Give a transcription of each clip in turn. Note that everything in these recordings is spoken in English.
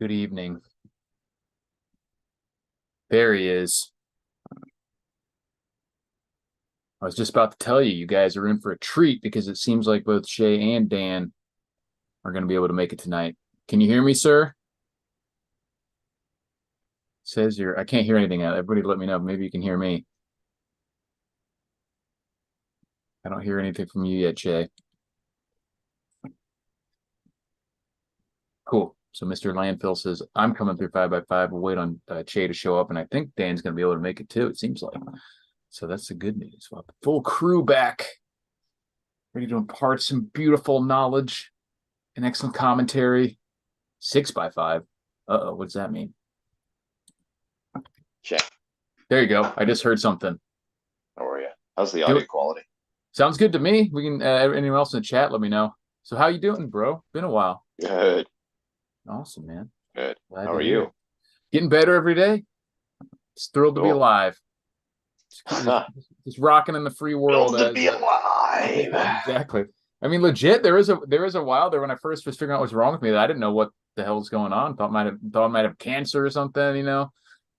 Good evening. There he is. I was just about to tell you, you guys are in for a treat because it seems like both Shay and Dan are going to be able to make it tonight. Can you hear me, sir? Says you're, I can't hear anything. Everybody let me know. Maybe you can hear me. I don't hear anything from you yet, Shay. Cool. So Mr. Landfill says, I'm coming through 5x5. We'll wait on Shay to show up. And I think Dan's going to be able to make it too, it seems like. So that's the good news. We'll have the full crew back, ready to impart some beautiful knowledge and excellent commentary. 6x5. Uh-oh, what does that mean? Check. There you go. I just heard something. How are you? How's the audio quality? Sounds good to me. We can, anyone else in the chat, let me know. So how you doing, bro? Been a while. Good. Awesome, man. Good. Glad How are you? Getting better every day. Just thrilled to be alive. Just rocking in the free world. To be alive. Exactly. I mean, legit. There is a while there when I first was figuring out what's wrong with me that I didn't know what the hell was going on. Thought I might have cancer or something. You know.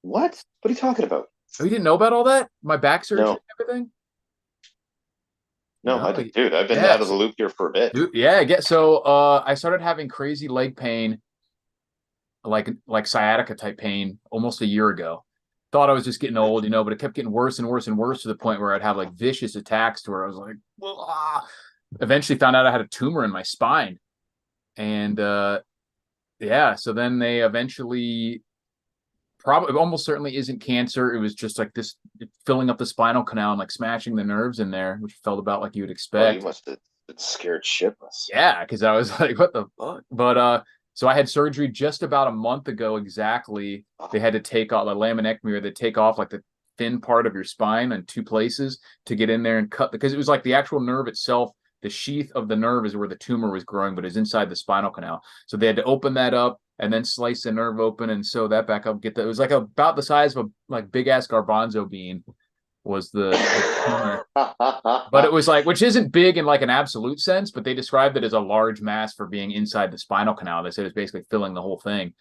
What? What are you talking about? Oh, you didn't know about all that? My back surgery and everything. No, I didn't, dude. I've been out of the loop here for a bit. Dude, yeah, I get so. I started having crazy leg pain, like sciatica type pain, almost a year ago. Thought I was just getting old, you know, but it kept getting worse and worse and worse to the point where I'd have like vicious attacks to where I was like, ah. Eventually found out I had a tumor in my spine. And yeah, so then they eventually probably almost certainly isn't cancer. It was just like this filling up the spinal canal and like smashing the nerves in there, which felt about like you'd expect. Oh, you must have been scared shitless. Yeah, because I was like, what the fuck? But so I had surgery just about a month ago exactly. They had to take off a laminectomy, or they take off like the thin part of your spine in two places to get in there and cut, because it was like the actual nerve itself. The sheath of the nerve is where the tumor was growing, but it's inside the spinal canal. So they had to open that up and then slice the nerve open and sew that back up. It was like about the size of a like big ass garbanzo bean was the tumor. But it was like, which isn't big in like an absolute sense, but they described it as a large mass for being inside the spinal canal. They said it's basically filling the whole thing.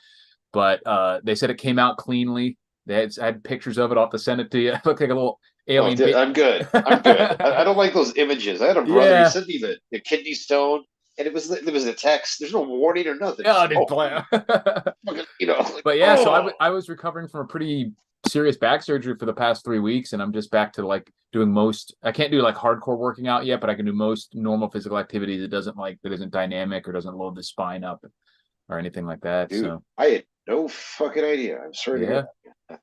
But they said it came out cleanly. I had pictures of it. I'll have to send it to you. It looked like a little alien. Oh, I'm good. I'm good. I don't like those images. I had a brother. He sent me the kidney stone, and there was a text. There's no warning or nothing. Oh, you know. Like, but yeah, so I was recovering from a pretty serious back surgery for the past 3 weeks, and I'm just back to like doing most. I can't do like hardcore working out yet, but I can do most normal physical activities. That isn't dynamic or doesn't load the spine up or anything like that. Dude, so I had no fucking idea. I'm sorry to hear that.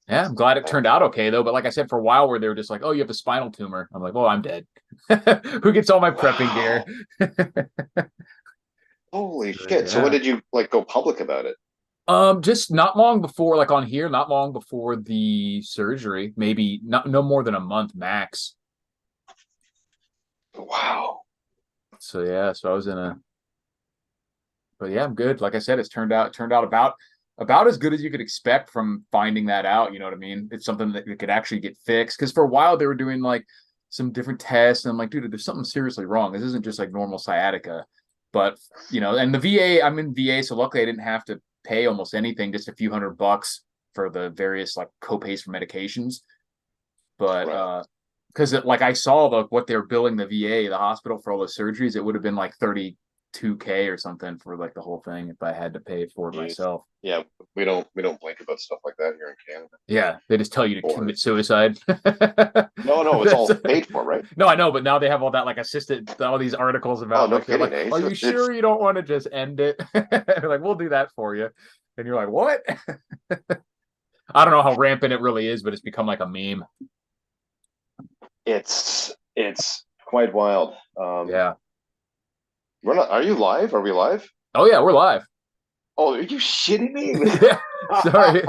Yeah, I'm glad it turned out okay though. But like I said, for a while where they were just like, "Oh, you have a spinal tumor," I'm like, "Well, I'm dead." Who gets all my prepping gear? Holy shit! Yeah. So when did you like go public about it? Just not long before, like on here, not long before the surgery, maybe no more than a month max. Wow. So yeah, so I was but yeah, I'm good. Like I said, it's turned out about as good as you could expect from finding that out. You know what I mean? It's something that could actually get fixed. Because for a while they were doing like some different tests, and I'm like, dude, there's something seriously wrong. This isn't just like normal sciatica. But you know, and the VA, I'm in VA, so luckily I didn't have to pay almost anything, just a few $100 for the various like copays for medications. But because like I saw what they were billing the VA, the hospital, for all the surgeries, it would have been like 32K or something for like the whole thing if I had to pay it for it myself. Yeah, we don't blink about stuff like that here in Canada. Yeah, they just tell you to commit suicide. No, it's all paid for, right? No, I know, but now they have all that like all these articles about. Oh, no kidding, are you sure you don't want to just end it? They're like, we'll do that for you, and you're like, what? I don't know how rampant it really is, but it's become like a meme. It's quite wild. Yeah. We're not. Are you live? Are we live? Oh yeah, we're live. Oh, are you shitting me? Sorry.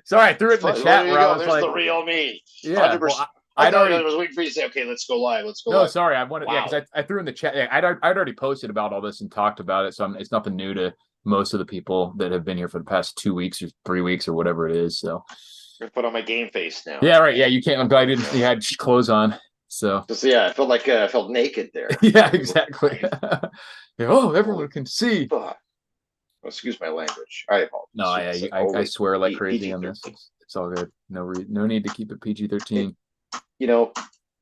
Sorry, I threw it in the chat where I was there's like, the real me. Yeah. I was waiting for you to say, okay, let's go live. Let's go. No, live. Sorry, I wanted because I threw in the chat. I'd already posted about all this and talked about it, so it's nothing new to most of the people that have been here for the past 2 weeks or 3 weeks or whatever it is. So I'm gonna put on my game face now. Yeah, right. Yeah, you can't. I'm glad you had clothes on. So yeah, I felt naked there. Yeah, exactly. Oh, everyone can see. excuse my language. I No, apologize. It's like, I holy swear like crazy PG on 13. this. It's all good. No need to keep it PG-13. You know,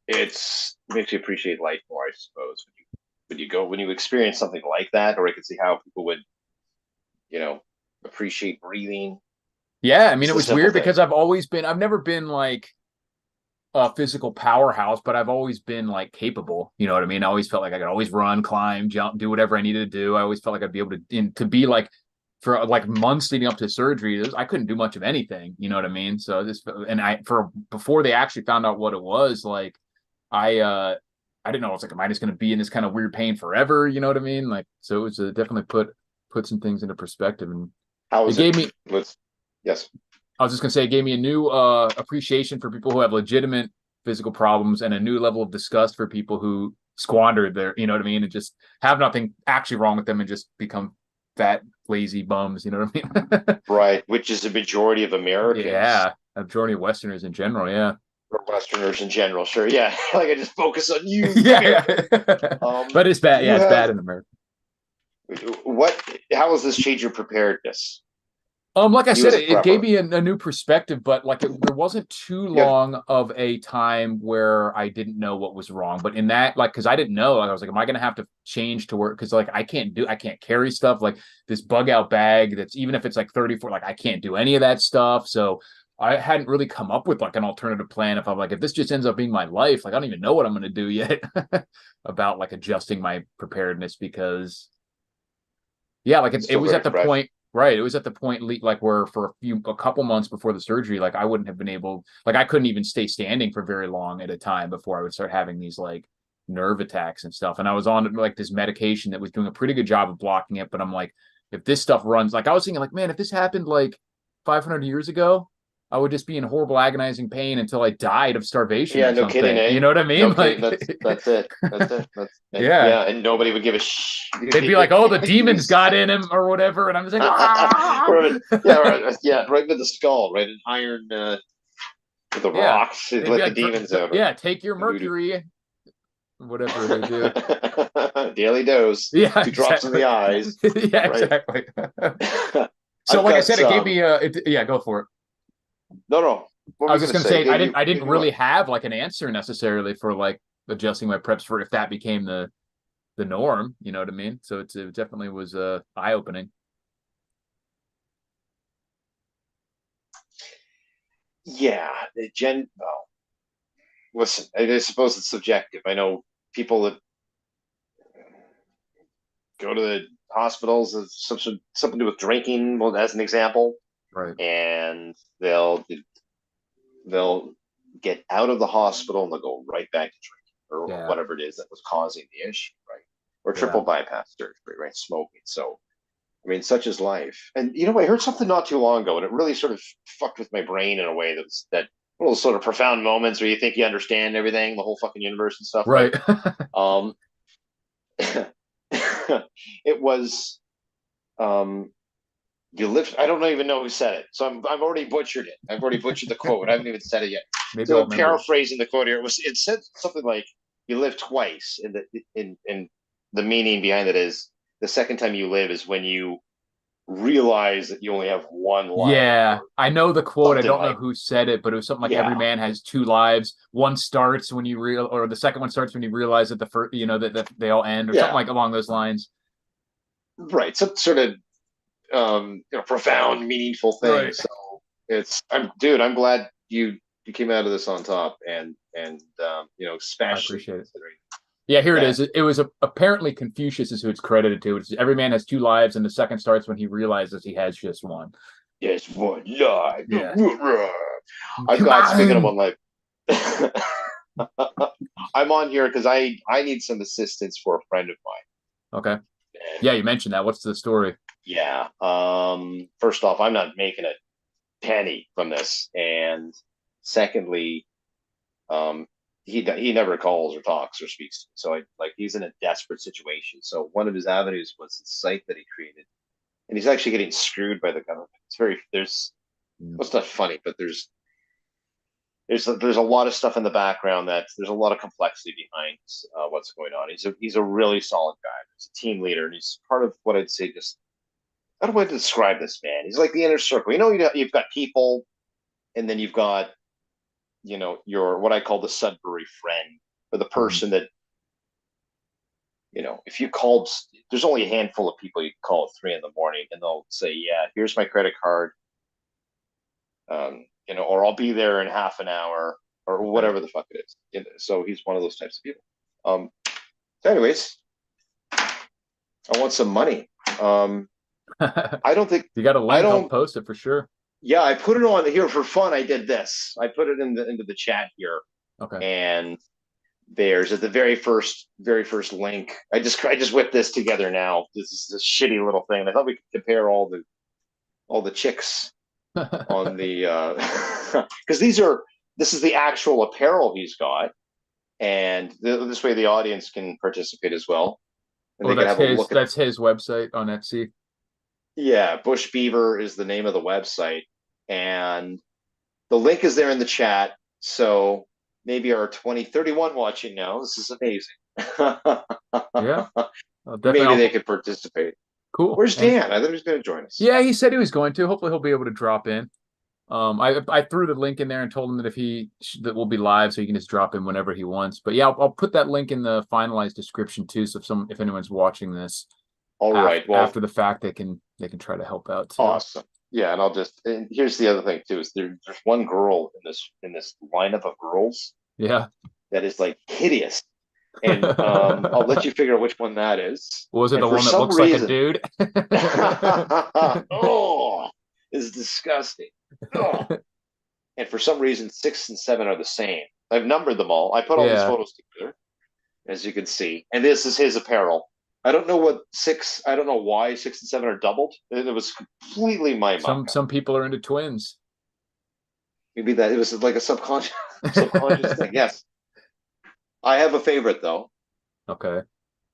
it makes you appreciate life more, I suppose. When you experience something like that, or I can see how people would, you know, appreciate breathing. Yeah, I mean, Just it the was simple weird thing. because I've never been like a physical powerhouse, but I've always been like capable. You know what I mean? I always felt like I could always run, climb, jump, do whatever I needed to do. I always felt like I'd be able to be like for like months leading up to surgery. I couldn't do much of anything. You know what I mean? So this and I for before they actually found out what it was, like I uh I didn't know. I was like, am I just going to be in this kind of weird pain forever? You know what I mean? Like, so it was definitely put some things into perspective, and How it is it? gave me Let's yes. I was just gonna say it gave me a new appreciation for people who have legitimate physical problems and a new level of disgust for people who squander their, you know what I mean, and just have nothing actually wrong with them and just become fat, lazy bums. You know what I mean? Right, which is the majority of Americans Yeah, a majority of Westerners in general. Yeah, or Westerners in general. Sure, yeah. Like I just focus on you, yeah, America. yeah. Um, But it's do bad. you Yeah, it's have bad in America. what? How has this changed your preparedness? Like I You said, as a it gave prepper. me a new perspective, but like there wasn't too You have long of a time where I didn't know what was wrong. But in that, like, because I didn't know, like, I was like, am I going to have to change to work? Because like I can't carry stuff like this bug out bag. That's even if it's like 34, like I can't do any of that stuff. So I hadn't really come up with like an alternative plan. If I'm like, if this just ends up being my life, like I don't even know what I'm going to do yet about like adjusting my preparedness because yeah, like it still was very at the fresh. point, right? It was at the point like where for a couple months before the surgery, like I wouldn't have been able, like I couldn't even stay standing for very long at a time before I would start having these like nerve attacks and stuff. And I was on like this medication that was doing a pretty good job of blocking it. But I'm like, if this stuff runs, like I was thinking, like, man, if this happened like 500 years ago, I would just be in horrible, agonizing pain until I died of starvation Yeah, or no kidding, something. You eh? know what I No mean? kidding. Like, That's it. That's it. That's and yeah, yeah, and nobody would give a they'd be like, "Oh, the give demons got in him or whatever," and I'm just like, "Ah!" yeah, right, yeah, right with the skull, right? An iron with the Yeah, rocks, they'd be let the like, demons out. Right? "Yeah, take your mercury, whatever they do." Daily dose, Yeah, 2 drops in the exactly. eyes, Yeah, right? exactly. So, I've like I got said, it gave me yeah, go for it. no, no. What I were was you just gonna gonna say? say I Gave didn't you what? really have like an answer necessarily for like adjusting my preps for if that became the norm. You know what I mean? So it definitely was eye opening. Yeah, the gen. Well, listen, I suppose it's subjective. I know people that go to the hospitals as something to do with drinking, well, as an example, Right. and they'll get out of the hospital and they'll go right back to drinking or Yeah. whatever it is that was causing the issue, right? Or Yeah. triple bypass surgery, right? Smoking. So, I mean, such is life. And you know, I heard something not too long ago, and it really sort of fucked with my brain in a way that one of those sort of profound moments where you think you understand everything, the whole fucking universe and stuff, right? Right. Um, it was um, you live. I don't even know who said it, so I've already butchered it. I've already butchered the quote. I haven't even said it yet. Maybe I'll So remember it. paraphrasing the quote here, it said something like, "You live twice," in the meaning behind it is the second time you live is when you realize that you only have one life, Yeah, or I know the quote. I something don't know like who said it, but it was something like every yeah, man has two lives. One starts when you real, or the second one starts when you realize that the first, that they all end, or something yeah, like along those lines. right. Some sort of profound, meaningful thing. Right. So I'm glad you came out of this on top, and I especially appreciate it. considering Yeah, here it that. is. It was apparently Confucius is who it's credited to. It's every man has two lives, and the second starts when he realizes he has just one. Yes, one life. Yeah. I've Come got speaking of on. one life. I'm on here because I need some assistance for a friend of Okay. mine. And Yeah, you mentioned that. What's the story? yeah, first off, I'm not making a penny from this, and secondly, um, he never calls or talks or speaks to me. So he's in a desperate situation. So one of his avenues was the site that he created, and he's actually getting screwed by the government. It's very there's Mm, well, it's not funny, but there's a lot of stuff in the background that there's a lot of complexity behind what's going on. He's a really solid guy. He's a team leader, and he's part of what I'd say just how do I describe this man? He's like the inner circle. You've got people, and then you've got your what I call the Sudbury friend, or the Mhm. person that if you called, there's only a handful of people you can call at 3 in the morning, and they'll say, "Yeah, here's my credit card," or "I'll be there in half an hour," or Right. whatever the fuck it is. So he's one of those types of people. Um, so anyways, I want some money. Um, I don't think You got a I link? I'll don't. post it for sure. Yeah, I put it on here for fun. I did this. I put it into the chat here, Okay. and there's at the very first link. I just whipped this together now. This is this shitty little thing. I thought we could compare all the chicks on the because this is the actual apparel he's got, and this way the audience can participate as well, and Oh, they can that's have a his. look at. That's his website on Etsy. Yeah, Bush Beaver is the name of the website, and the link is there in the chat. So maybe our 2031 watching now. This is amazing. Yeah, definitely. Maybe they could participate. Cool. Where's And Dan? I thought he was going to join us. yeah, he said he was going to. Hopefully, he'll be able to drop in. I threw the link in there and told him that that will be live, so he can just drop in whenever he wants. But yeah, I'll put that link in the finalized description too. So if anyone's watching this All right. Well, after the fact, they can try to help out too. awesome. Yeah, and here's the other thing too is there's one girl in this lineup of girls Yeah. that is like hideous, and I'll let you figure out which one that is. Was it And the for one that some looks like a reason, dude? oh, is disgusting. Oh. And for some reason, 6 and 7 are the same. I've numbered them all. I put all these Yeah. photos together, as you can see, and this is his apparel. I don't know what six. I don't know why 6 and 7 are doubled. It was completely my Some muck. some people are into twins. Maybe that it was like a subconscious thing. Yes, I have a favorite though. Okay.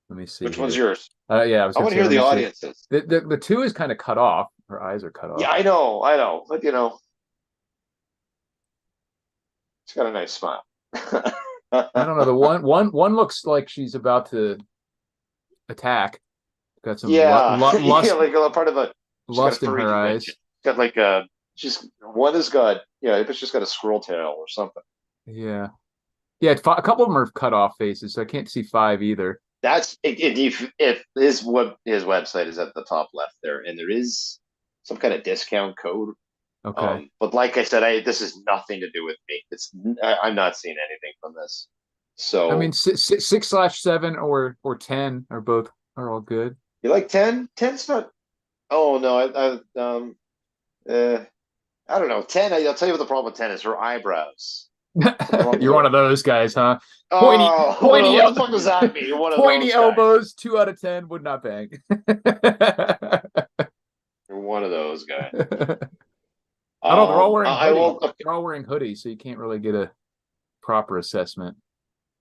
Let me see Which one's here. yours? Yeah, I was I gonna want to say, hear let the me see. audiences. The two is kind of cut off. Her eyes are cut Yeah, off. I know, but she's got a nice smile. I don't know. The one looks like she's about to attack. Got some Yeah, yeah, like a part of a. She's got a lust in furry her convention. eyes. Got like a. She's one has got but she's got a squirrel tail or something. Yeah. Yeah, a couple of them are cut off faces, so I can't see five either. That's if his website is at the top left there, and there is some kind of discount code. Okay. But like I said, this is nothing to do with me. I'm not seeing anything from this. I mean, So 6/7 or 10 are all good. you like 10? 10's not. Oh no, uh, I don't know. 10. I'll tell you what the problem with 10 is. Her eyebrows. Something wrong with You're one her. of those guys, huh? Pointy, Oh, hold on. pointy, What the fuck does that mean? One of pointy those guys. elbows. 2 out of 10 would not bang. You're one of those guys. I don't. They're all wearing I hoodie. will. Okay, They're all wearing hoodies, so you can't really get a proper assessment.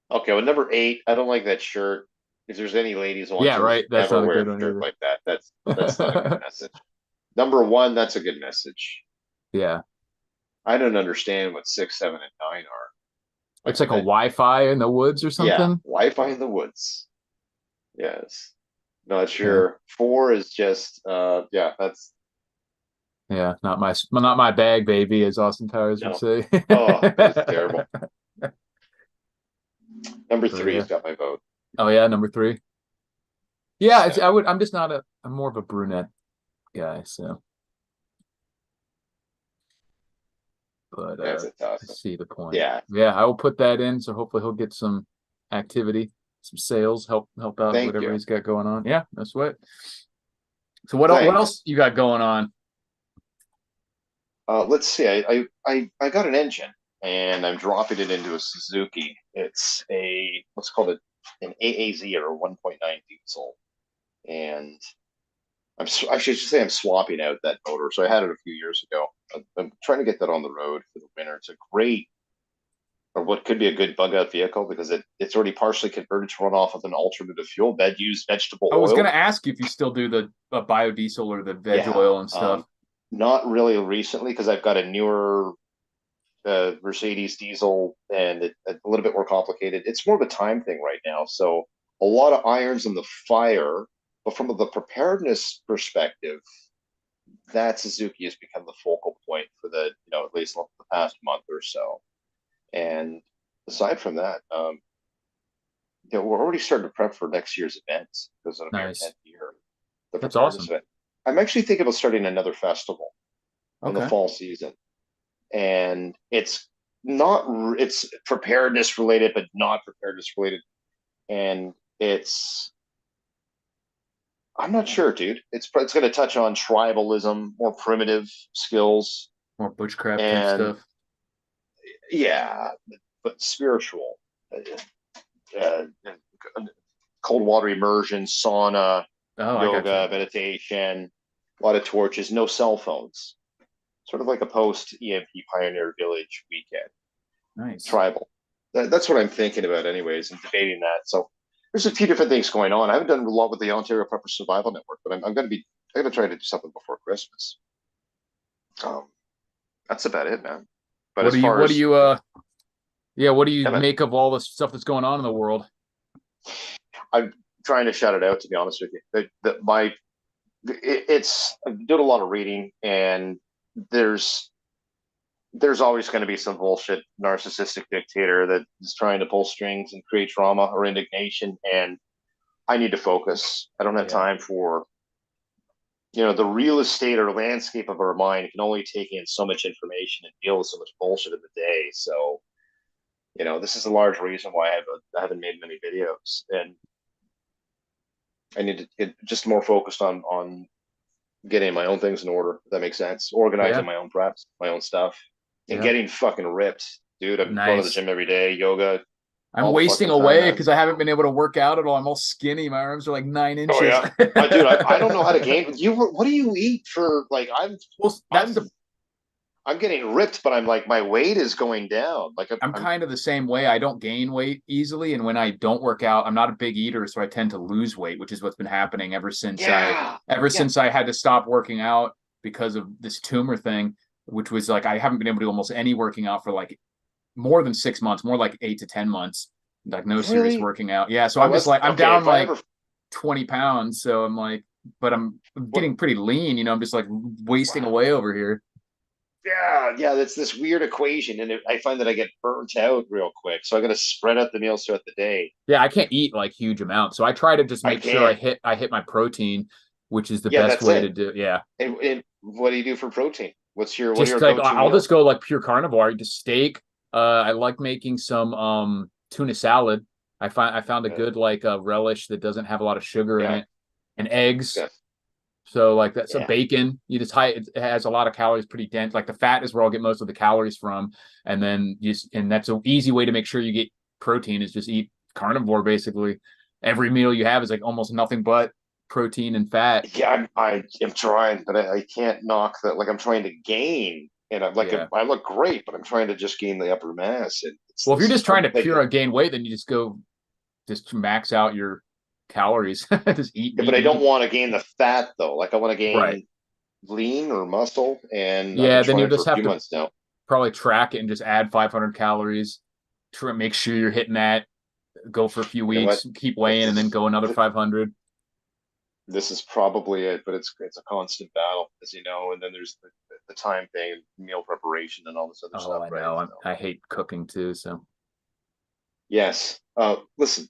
okay. Well, number 8. I don't like that shirt. If there's any ladies Yeah, watching this, right. That's never not a wear good a one shirt either. like that. That's not a good message. Number 1. That's a good message. Yeah, I don't understand what 6, 7, and 9 are. it's like a That, Wi-Fi in the woods or yeah, something. Wi-Fi in the woods. Yes. Not Okay. sure. 4 is just yeah. That's Yeah, not my bag, baby, as Austin Towers would no. say. Oh, that's terrible. Number So 3 yeah. has got my vote. Oh yeah, number three. Yeah, So I'm just not I'm more of a brunette guy, so but that's a tough I one. see the point. Yeah. Yeah, I will put that in, so hopefully he'll get some activity, some sales, help out Thank whatever you. he's got going on. Yeah, no sweat. So what Thanks. else you got going on? Let's see. I got an engine and I'm dropping it into a Suzuki. It's a what's called an AAZ or a 1.9 diesel, and I should say I'm swapping out that motor. So I had it a few years ago. I'm trying to get that on the road for the winter. It's a great, or what could be a good bug out vehicle because it's already partially converted to run off of an alternative fuel, bed used vegetable I was gonna oil. ask you if you still do the biodiesel or the veg Yeah. oil and stuff. Not really recently because I've got a newer Mercedes diesel and a little bit more complicated. It's more of a time thing right now. So a lot of irons in the fire. But from the preparedness perspective, that Suzuki has become the focal point for the, at least the past month or so. And aside from that, we're already starting to prep for next year's events because it'll be our Nice. 10th year, the That's Preparedness awesome. event. I'm actually thinking about starting another festival in the Okay. fall season, and it's preparedness related, but not preparedness related, and it's I'm not sure, dude. It's going to touch on tribalism, more primitive skills, More bushcraft type and stuff. yeah, but spiritual, uh, cold water immersion, sauna, Oh, I got you. yoga, meditation, a lot of torches, no cell phones. Sort of like a post EMP Pioneer Village weekend, Nice. tribal. That's what I'm thinking about, anyways, and debating that. So there's a few different things going on. I haven't done a lot with the Ontario Prepper Survival Network, but I'm going to try to do something before Christmas. Um, that's about it, man. But as far What do as you yeah, what do you yeah, man, make of all the stuff that's going on in the world? I'm trying to shout it out. To be honest with you, it's I'm doing a lot of reading, and there's there's always going to be some bullshit narcissistic dictator that is trying to pull strings and create trauma or indignation, and I need to focus. I don't have Yeah. time for the real estate or landscape of our mind can only take in so much information and deal with so much bullshit in the day. So this is a large reason why I haven't made many videos, and I need to get just more focused on getting my own things in order. If that makes sense. Yeah. Organizing my own preps, my own stuff, and Yeah. getting fucking ripped, dude. I'm going to the Nice. gym every day, yoga, I'm all the wasting fucking time, away man. because I haven't been able to work out at all. I'm all skinny. My arms are like nine Oh inches. yeah, dude. I don't know how to gain. What do you eat for like? Well, that's I'm the I'm getting ripped, but I'm like my weight is going down. Like I'm I'm kind of the same way. I don't gain weight easily, and when I don't work out, I'm not a big eater, so I tend to lose weight, which is what's been happening yeah, ever yeah. since I had to stop working out because of this tumor thing, which was like I haven't been able to do almost any working out for like more than 6 months, more like 8 to 10 months, like no serious Really? working out. Yeah, so Oh, I'm just that's like I'm okay. down If I like ever 20 pounds, so I'm like, but I'm what? getting pretty lean. I'm just like wasting Wow. away over here. Yeah. That's this weird equation, and I find that I get burnt out real quick. So I got to spread out the meals throughout the day. Yeah, I can't eat like huge amounts. So I try to just I make sure can't. I hit my protein, which is the Yeah, best that's way to it. do. Yeah. And what do you do for protein? What are Just your like go-to I'll just meals? go like pure carnivore. I just steak. I like making some tuna salad. I found a Yeah, good like relish that doesn't have a lot of sugar in yeah, it, and eggs. yeah. So like that's a Yeah. bacon. You just high it has a lot of calories, pretty dense. Like the fat is where I'll get most of the calories from. And then and that's an easy way to make sure you get protein is just eat carnivore basically. Every meal you have is like almost nothing but protein and fat. Yeah, I am trying, but I can't knock that. Like I'm trying to gain, and I'm like Yeah. I look great, but I'm trying to just gain the upper mass. And it's Well, if you're this is just trying to like pure gain weight, then you just go just max out your calories. Just eat, yeah, but eat, I don't eat. want to gain the fat though. Like I want to Right. gain lean or muscle, and I've been Yeah, then you'll trying for just a have few to months now. probably track it and just add 500 calories. Try make sure you're hitting that. Go for a few You know what? weeks, keep weighing, and then go another 500. This is probably it, but it's a constant battle, as you know. And then there's the time thing, meal preparation, and all this other Oh, stuff, I right? know. So I hate cooking too. So yes. Listen,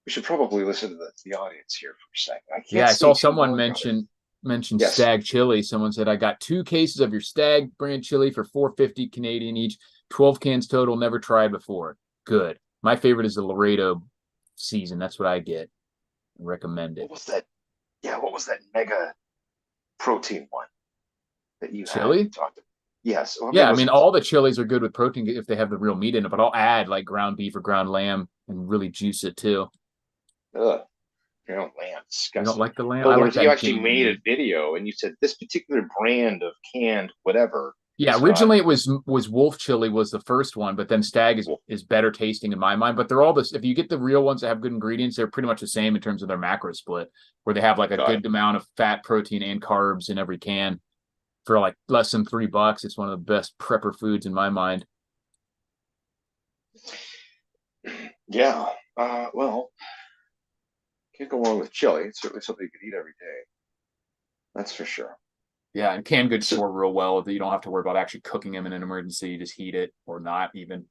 we should probably listen to the audience here for a second. I yeah, can't I saw stay too someone long, brother. mention Yes. stag chili. Someone said I got 2 cases of your stag brand chili for 450 Canadian each. 12 cans total. Never tried before. Good. My favorite is the Laredo season. That's what I get. I recommend it. What was that? Yeah, what was that mega protein one that you had Chili? talked about? Yes. Well, maybe Yeah, it I was mean all the chilies are good with protein if they have the real meat in it, but I'll add like ground beef or ground lamb and really juice it too. ugh, lamb, You don't disgusting. like the lamb? No, I there like was you that actually gamey made a meat. video and you said this particular brand of canned whatever Yeah, has got originally it was wolf chili was the first one, but then stag well, is better tasting in my mind. But they're all this. If you get the real ones that have good ingredients, they're pretty much the same in terms of their macro split, where they have like a got it. good amount of fat, protein, and carbs in every can for like less than $3. It's one of the best prepper foods in my mind. Yeah. Well, can't go wrong with chili. It's certainly something you could eat every day. That's for sure. Yeah, and canned goods So store real well. You don't have to worry about actually cooking them in an emergency. You just heat it or not even.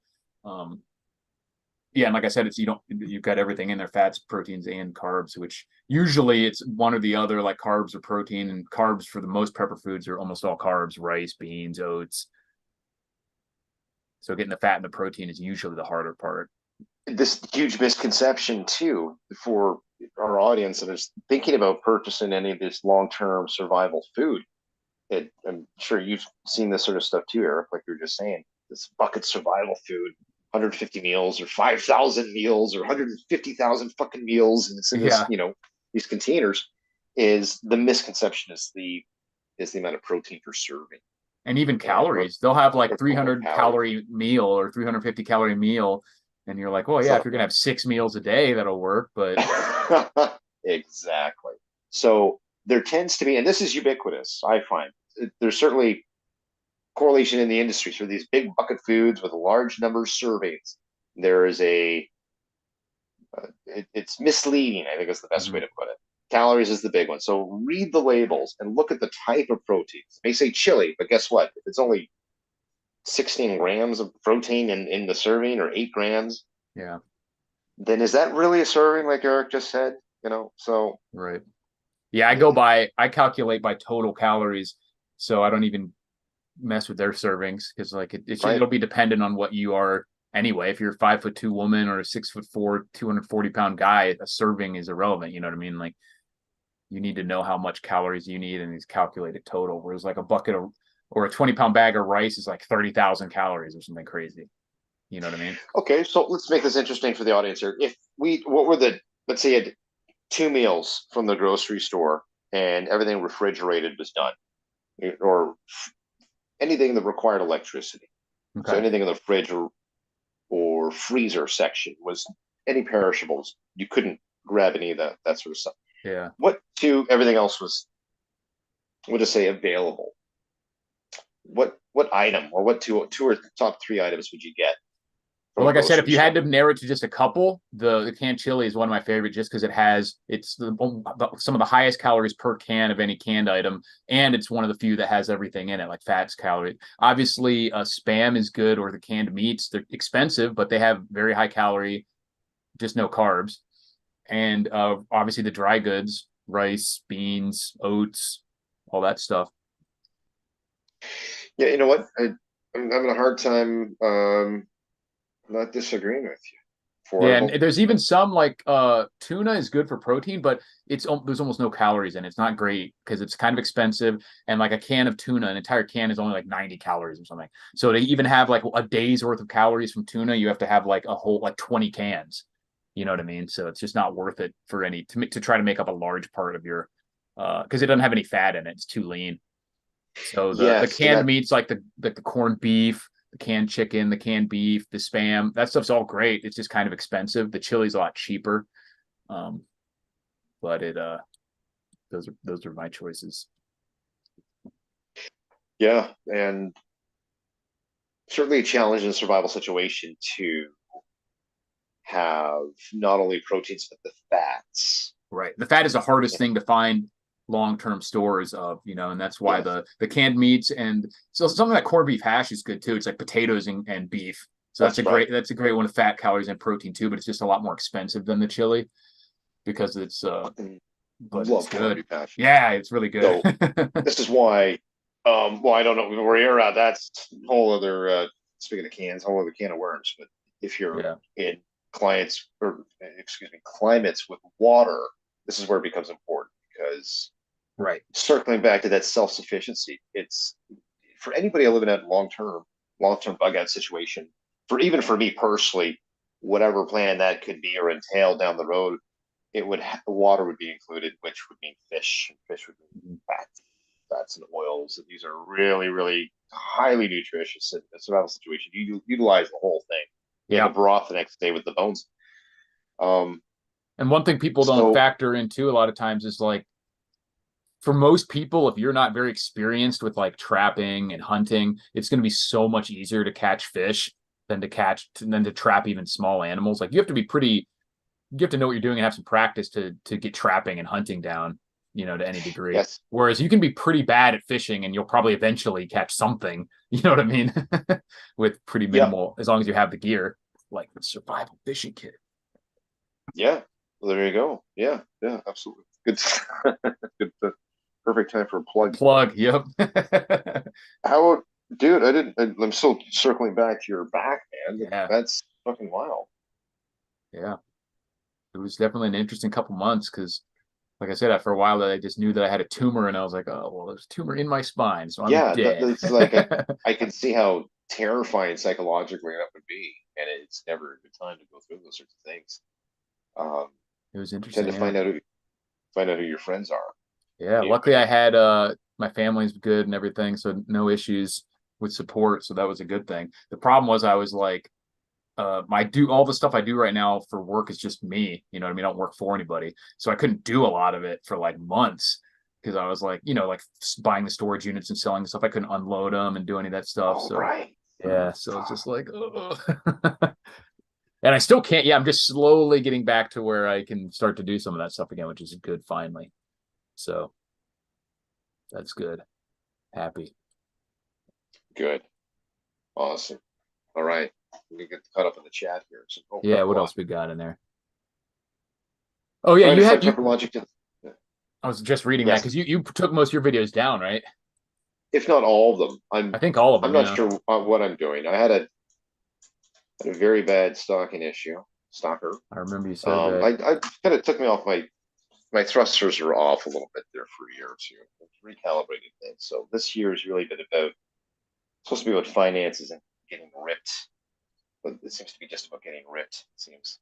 Um, yeah, and like I said, it's you've got everything in there: fats, proteins, and carbs. Which usually it's one or the other, like carbs or protein. And carbs for the most prepper foods are almost all carbs: rice, beans, oats. So getting the fat and the protein is usually the harder part. this huge misconception too for our audience that is thinking about purchasing any of this long-term survival food. I'm sure you've seen this sort of stuff too, Eric, like you were just saying. This bucket survival food, 150 meals or 5,000 meals or 150,000 fucking meals, and it's in this, Yeah, these containers. Is the misconception is the amount of protein per serving, and even and what calories. They'll have like it's all 300 calories. calorie meal or 350 calorie meal, and you're like, well, yeah, if So you're gonna have 6 meals a day, that'll work. But exactly. So there tends to be, and this is ubiquitous, I find. There's certainly correlation in the industry for these big bucket foods with a large number of servings. There is it's misleading, I think is the best way mhm, to put it. Calories is the big one. So read the labels and look at the type of proteins. It may say chili, but guess what? If it's only 16 grams of protein in the serving or 8 grams, yeah, then is that really a serving, like Eric just said? So right. Yeah, it, I calculate by total calories, so I don't even mess with their servings because like right. it'll be dependent on what you are anyway. If you're a 5'2" woman or a 6'4", 240 pound guy, a serving is irrelevant. You know what I mean? Like you need to know how much calories you need and these calculated total. Whereas like a bucket of or a 20-pound bag of rice is like 30,000 calories or something crazy. You know what I mean? Okay, so let's make this interesting for the audience here. If what were let's say you had 2 meals from the grocery store and everything refrigerated was done, or anything that required electricity. So Okay. anything in the fridge or freezer section was any perishables. You couldn't grab any of that sort of stuff. Yeah. What to everything else was, what to say, available? What item or what two or top three items would you get Well, from a like I said, if grocery you had store? to narrow it to just a couple, the canned chili is one of my favorite just because it's some of the highest calories per can of any canned item, and it's one of the few that has everything in it, like fats, calories. Obviously, Spam is good, or the canned meats. They're expensive, but they have very high calorie, just no carbs. And obviously the dry goods, rice, beans, oats, all that stuff. Yeah, you know what? I'm having a hard time not disagreeing with you. Yeah, and Affordable. there's even some like tuna is good for protein, but there's almost no calories in it. It's not great because it's kind of expensive. And like a can of tuna, an entire can is only like 90 calories or something. So to even have like a day's worth of calories from tuna, you have to have like a whole like 20 cans. You know what I mean? So it's just not worth it for any to try to make up a large part of your because it doesn't have any fat in it. It's too lean. So the Yes, and canned meats like the corned beef, the canned chicken, the canned beef, the spam, that stuff's all great. It's just kind of expensive. The chili's a lot cheaper. Um, but it those are my choices. yeah, and certainly a challenge in a survival situation to have not only proteins but the fats. Right. The fat is the hardest thing to find long-term stores of, and that's why Yes, the canned meats and so something like corned beef hash is good too. It's like potatoes and beef. So that's right. that's a great one of fat, calories, and protein too, but it's just a lot more expensive than the chili because Fucking but it's love corned good. beef hash. Yeah, it's really good. So this is why. Well, I don't know where you're at. That's a whole other. Speaking of cans, whole other can of worms. But if you're Yeah. in clients or excuse me, climates with water, this is where it becomes important because Right. circling back to that self sufficiency, it's for anybody living at long term bug out situation. For even for me personally, whatever plan that could be or entail down the road, water would be included, which would mean fish. Fish would mean Mhm. fats and oils. And these are really, really highly nutritious in a survival situation. You utilize the whole thing. You have Yeah. a broth the next day with the bones. Um, And one thing people don't so factor into a lot of times is like for most people, if you're not very experienced with like trapping and hunting, it's going to be so much easier to catch fish than to trap even small animals. Like you have to know what you're doing and have some practice to get trapping and hunting down. to any degree. Yes. Whereas you can be pretty bad at fishing and you'll probably eventually catch something, you know what I mean? With pretty Yep. minimal, as long as you have the gear, like the survival fishing kit. Yeah. Well, there you go. Yeah. Yeah. Absolutely. Good. Good. Perfect time for a plug. Plug, yep. How, dude? I didn't. I'm still circling back to your back, man. Yeah, That's fucking wild. yeah. It was definitely an interesting couple months because, like I said, for a while I just knew that I had a tumor, and I was like, oh well, there's a tumor in my spine, so I'm Yeah. dead. That's like I can see how terrifying psychologically that would be, and it's never a good time to go through those sorts of things. Um, It was you tend interesting, to yeah. find out who your friends are. Yeah, luckily I had my family's good and everything, so no issues with support, so that was a good thing. The problem was I was like I do all the stuff I do right now for work is just me, you know what I mean? I don't work for anybody. So I couldn't do a lot of it for like months because I was like, like buying the storage units and selling the stuff. I couldn't unload them and do any of that stuff. Oh, So right. yeah, so it's just like, oh. And I still can't. Yeah, I'm just slowly getting back to where I can start to do some of that stuff again, which is good finally. So that's good. Happy. Good. Awesome. All right. We can get caught up in the chat here. So, oh, Yeah, what go on. else we got in there? Oh yeah, Trying to you find had you. proper logic to. I was just reading that Yes, because you took most of your videos down, right? if not all of them. I think all of I'm them. not Yeah, sure what I'm doing. I had a very bad stalking issue. Stalker. I remember you said that. I kind of took me off my thrusters were off a little bit there for a year or two. Recalibrated things. So this year has really been about supposed to be about finances and getting ripped, but it seems to be just about getting ripped. It seems.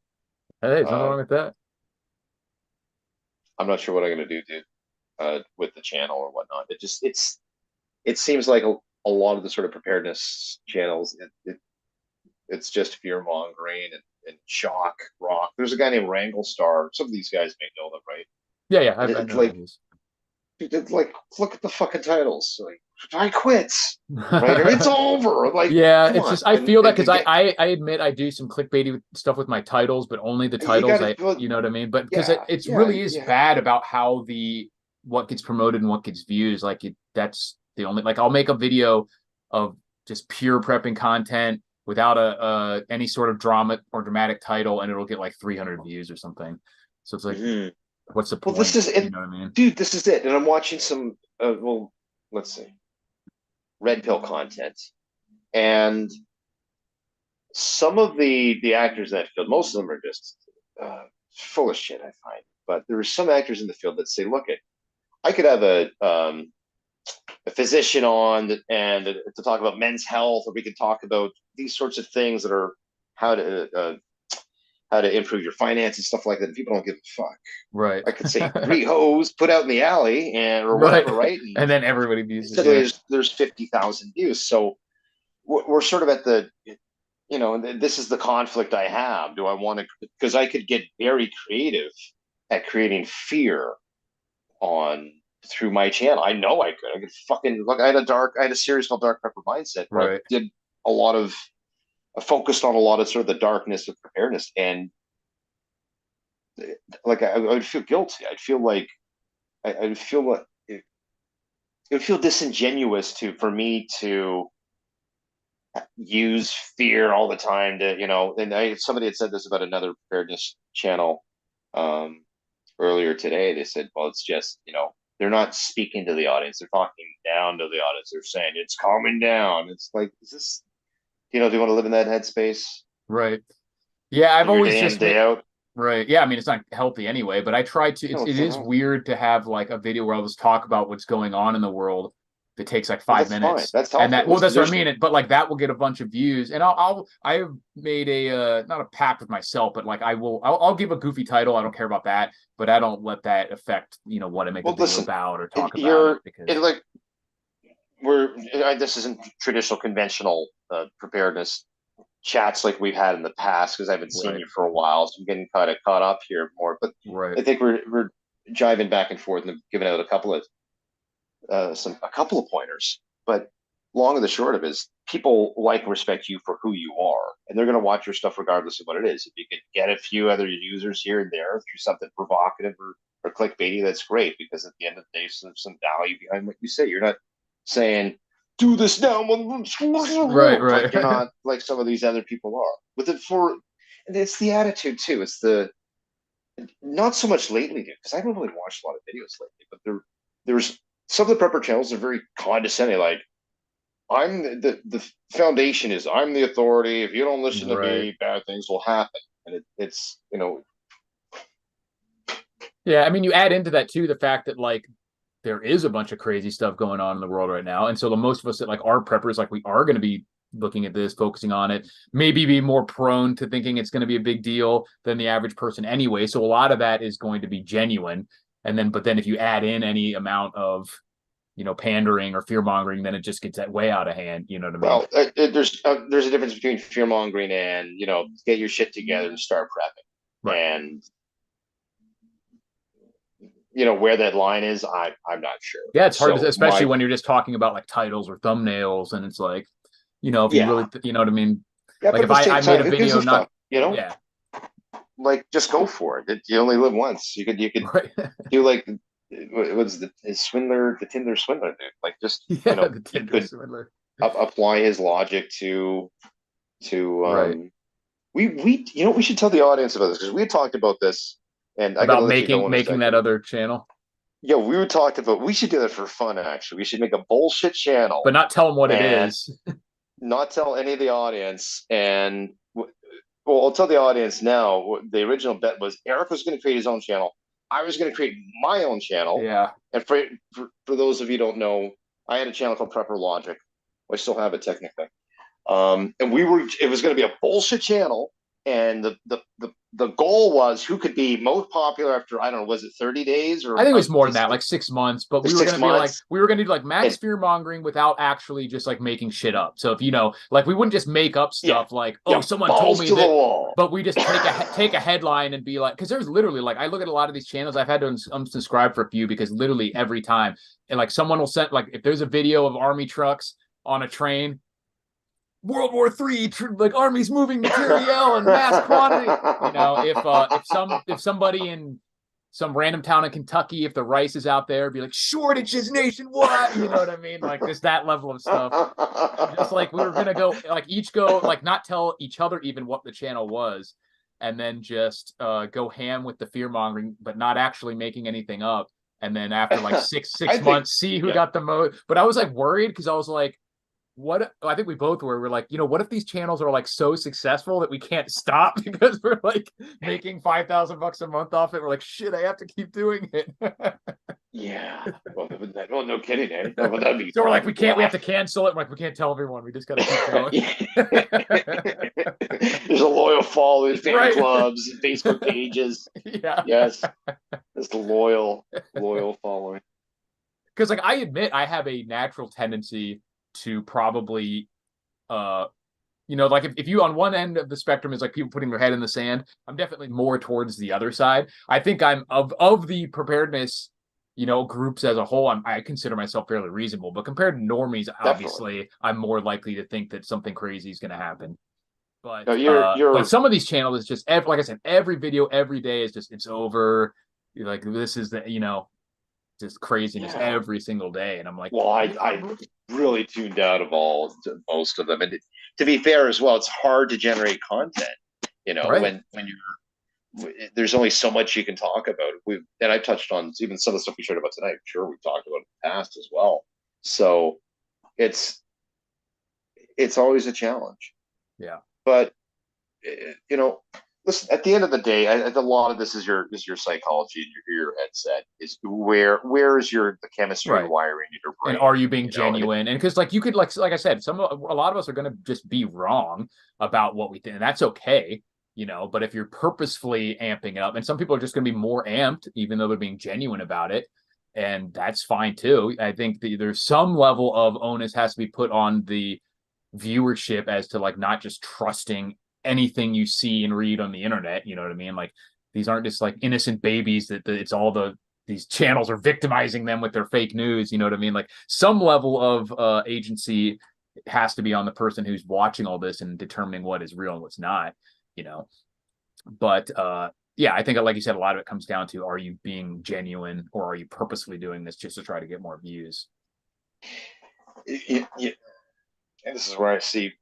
Hey, there's nothing Um, wrong with that. I'm not sure what I'm going to do, dude, with the channel or whatnot. It seems like a lot of the sort of preparedness channels. It's just fear mongering and shock rock. There's a guy named Wrangle Star. Some of these guys may know them, right? Yeah, yeah, And I it's know who like, it is. it's like, look at the fucking titles. Like, I quit, right? Or it's over. Like, Yeah, come it's on. just I And feel that and because you get I admit I do some clickbaity stuff with my titles, but only the you titles. got You to, know what I mean? But because yeah, it's yeah, really is yeah. bad about how the what gets promoted and what gets views. Like that's the only like I'll make a video of just pure prepping content without a any sort of drama or dramatic title, and it'll get like 300 views or something. So it's like, Hmm. what's the Well, this point? is You it, know what I mean? dude. This is it. And I'm watching some, well, let's see, red pill content, and some of the actors in that field, most of them are just full of shit. I find, but there are some actors in the field that say, "Look, I could have a physician on and to talk about men's health, or we could talk about these sorts of things that are how to uh, how to improve your finances, stuff like that." And people don't give a fuck. Right. I could say three hoes put out in the alley and or Right. whatever, right? And And then everybody views it. suddenly Yeah. there's 50,000 views. So we're sort of at the this is the conflict I have. Do I want to, because I could get very creative at creating fear on through my channel. I know I could. I could fucking look. I had a series called Dark Pepper Mindset where I Right. did a lot of, I focused on a lot of sort of the darkness of preparedness, and like I would feel guilty. I'd feel like I would feel like it would feel disingenuous to for me to use fear all the time to and somebody had said this about another preparedness channel um earlier today. They said, well, it's just they're not speaking to the audience, they're talking down to the audience. They're saying it's calming down. It's like, is this, do you want to live in that headspace Right. Yeah, I've in your always day in just day made out? right. Yeah, I mean it's not healthy anyway, but I try to No, it it's not is healthy. weird to have like a video where I'll just talk about what's going on in the world that takes like Well, five that's fine, minutes. that's And healthy. that well, Listen, that's what I there's mean. But like that will get a bunch of views. And I've made a not a pact with myself, but like I'll give a goofy title. I don't care about that, but I don't let that affect, what I make a well, video listen, about or talk about it you're it because like this isn't traditional conventional preparedness chats like we've had in the past, because I haven't seen right, you for a while, so I'm getting kind of caught up here more. But right, I think we're jiving back and forth and giving out a couple of pointers. But long and the short of it is, people like and respect you for who you are, and they're going to watch your stuff regardless of what it is. If you could get a few other users here and there through something provocative or or clickbaity, that's great, because at the end of the day, there's some value behind what you say. You're not saying do this now, Right, like you're right. not like some of these other people are. With it for, and it's the attitude too. It's the not so much lately, because I haven't really watched a lot of videos lately, but there's some of the prepper channels are very condescending, like I'm the foundation is I'm the authority. If you don't listen to Right. me, bad things will happen. And it's Yeah, I mean, you add into that too the fact that like there is a bunch of crazy stuff going on in the world right now, and so the most of us that like are preppers, like we are going to be looking at this, focusing on it, maybe be more prone to thinking it's going to be a big deal than the average person anyway. So a lot of that is going to be genuine, and then but then if you add in any amount of pandering or fear mongering, then it just gets that way out of hand. You know what I mean? well, there's a difference between fear mongering and get your shit together and start prepping, Right. and where that line is, I'm not sure. Yeah, it's hard to, So especially when you're just talking about like titles or thumbnails, and it's like, if you yeah, really, you know what I mean? yeah, Like but if at the I same made a time, who gives video, a not, fuck? yeah, Like just go for it. You only live once. You could right, do like what's the Swindler, the Tinder Swindler dude. Like just yeah, the you Tinder could swindler, apply his logic to right? we we should tell the audience about this, because we had talked about this, and I gotta About let you making go in a making that second. other channel, Yeah, we were talked about, we should do that for fun. Actually, we should make a bullshit but channel not tell them what it and is. not tell any of the audience. And well, I'll tell the audience now. The original bet was Eric was going to create his own channel. I was going to create my own channel. Yeah, And for those of you who don't know, I had a channel called Prepper Logic. I still have it technically. And it was going to be a bullshit channel. And the goal was who could be most popular after, I don't know, was it 30 days I or think it was more than that, like 6 months. But we were six gonna be like, months? we were gonna do like max And fear mongering without actually just like making shit up. So if like we wouldn't just make up yeah, stuff like, oh, yeah, someone told balls me to the that, wall. but we just take a headline and be like, because there's literally like I look at a lot of these channels, I've had to unsubscribe for a few because literally every time, and like someone will send like if there's a video of army trucks on a train. World War III, like armies moving materiel in mass quantity. If somebody in some random town in Kentucky, if the rice is out there, be like shortages nationwide. You know what I mean? Like just that level of stuff. Just like we were gonna go, like each go, like not tell each other even what the channel was, and then just go ham with the fear mongering, but not actually making anything up. And then after like six I six think, months, see who yeah. got the most. But I was like worried because I was like, what I think we both were. We're like, what if these channels are like so successful that we can't stop because we're like making $5,000 a month off it? We're like, shit, I have to keep doing it. Yeah. Well, no kidding, eh? Well, that'd be So we're like, we have to laugh. cancel it. We're like, we can't tell everyone. We just got to keep going. There's a loyal following, fan Right. clubs, Facebook pages. Yeah. Yes, it's the loyal following. Because like I admit I have a natural tendency to probably like if you on one end of the spectrum is like people putting their head in the sand, I'm definitely more towards the other side. I think I'm of the preparedness, groups as a whole, I consider myself fairly reasonable, but compared to normies, Definitely. obviously I'm more likely to think that something crazy is going to happen. No, But you're some of these channels is just like I said, every video every day is just it's over. You're like this is the just craziness yeah. every single day, and I'm like, Well, I really tuned out of most of them, and to be fair as well, it's hard to generate content. right, When there's only so much you can talk about. And I touched on even some of the stuff we shared about tonight. Sure, we've talked about in the past as well. So it's it's always a challenge. yeah, But you know, listen. At the end of the day, a lot of this is your psychology, your headset. Is where is the chemistry right. wiring in your And brain? are you being And genuine? And because like you could like I said, a lot of us are going to just be wrong about what we think, and that's okay. But if you're purposefully amping up, and some people are just going to be more amped, even though they're being genuine about it, and that's fine too. I think there's some level of onus has to be put on the viewership as to like not just trusting anything you see and read on the internet. You know what I mean? Like these aren't just like innocent babies that it's all these channels are victimizing them with their fake news. You know what I mean? Like some level of agency has to be on the person who's watching all this and determining what is real and what's not. You know, but yeah, I think like you said, a lot of it comes down to, are you being genuine or are you purposefully doing this just to try to get more views? And this is where I see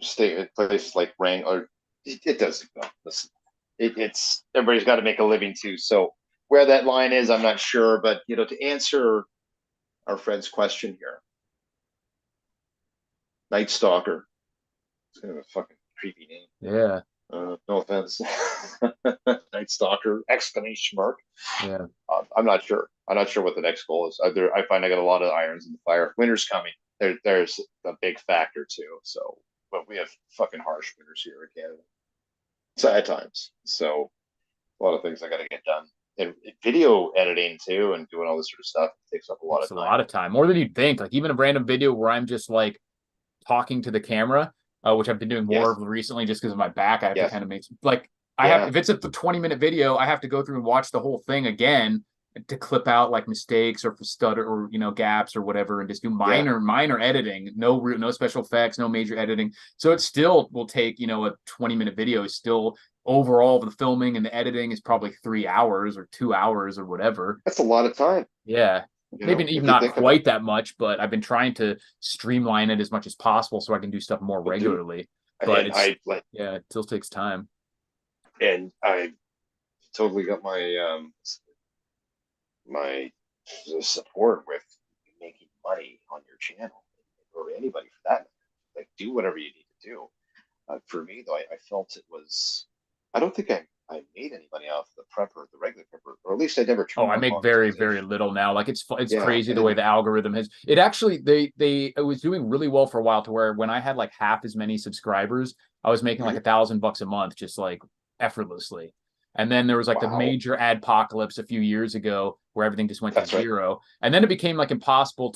state places like Wrangler. It doesn't go. Listen, it's everybody's got to make a living too. So where that line is, I'm not sure. But to answer our friend's question here, Night Stalker. It's kind of a fucking creepy name. Yeah. No offense. Night Stalker! Exclamation mark. Yeah. I'm not sure. I'm not sure what the next goal is. I find I got a lot of irons in the fire. Winter's coming. There's a big factor too. So, but we have fucking harsh winters here in Canada. Sad times. So, a lot of things I got to get done. And video editing too, and doing all this sort of stuff takes up a lot It's of a time. lot of time, more than you'd think. Like even a random video where I'm just like talking to the camera, which I've been doing more Yes. of recently just because of my back. I have to Yes. kind of make like I have Yeah. if it's a 20-minute video, I have to go through and watch the whole thing again to clip out like mistakes or stutter or gaps or whatever, and just do Yeah. minor editing. No special effects, no major editing. So it still will take a 20-minute video is still overall the filming and the editing is probably 3 hours or 2 hours or whatever. That's a lot of time. Yeah. Maybe even If you not think about quite that much, but I've been trying to streamline it as much as possible so I can do stuff more it, dude. regularly. But And I like, yeah, it still takes time. and I totally got my support with making money on your channel, or anybody for that matter. Like, do whatever you need to do. For me, though, I felt it was. I don't think I made any money off the prepper, the regular prepper, or at least I never Oh, turned I on make very, very monetization. little now. Like it's Yeah, crazy and the way then the algorithm has. It actually it was doing really well for a while to where when I had like half as many subscribers, I was making like mhm. $1,000 a month just like effortlessly. And then there was like the Wow, major adpocalypse a few years ago where everything just went to that's right. zero. And then it became like impossible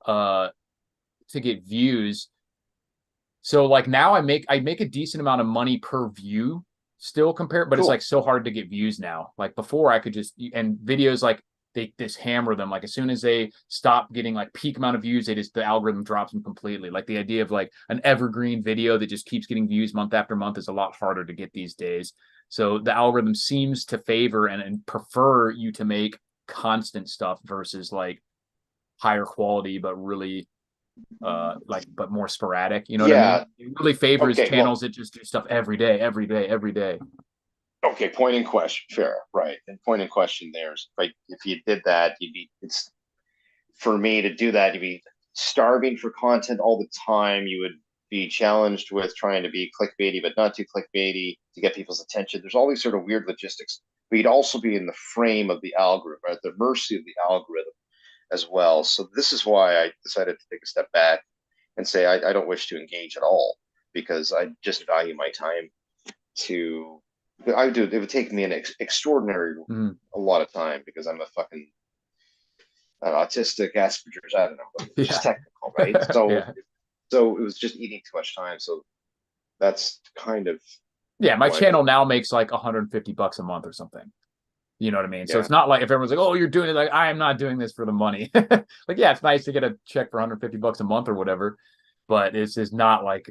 uh to get views. So like now I make a decent amount of money per view still compared, but it's Cool. like so hard to get views now. Like before I could just and videos like they just hammer them. Like as soon as they stop getting like peak amount of views, the algorithm drops them completely. Like the idea of like an evergreen video that just keeps getting views month after month is a lot harder to get these days. So the algorithm seems to favor and prefer you to make constant stuff versus like higher quality but really like but more sporadic. You know what I mean? Yeah. It really favors Okay. Well. channels that just do stuff every day, every day, every day. Okay. Point in question. Fair. Right. And point in question there is like if you did that, you'd be. It's for me to do that. You'd be starving for content all the time. You would be challenged with trying to be clickbaity, but not too clickbaity to get people's attention. There's all these sort of weird logistics. But you'd also be in the frame of the algorithm, at the mercy of the algorithm as well. So this is why I decided to take a step back and say I don't wish to engage at all because I just value my time to. I would do. It would take me an extraordinary Mm. a lot of time because I'm a fucking autistic Asperger's. I don't know, just Yeah. technical, right? So Yeah. so it was just eating too much time. So that's kind of Yeah. My why I channel did. now makes like $150 a month or something. You know what I mean? So Yeah, it's not like if everyone's like, "Oh, you're doing it," like I am not doing this for the money. Like, yeah, it's nice to get a check for $150 a month or whatever, but it's just not like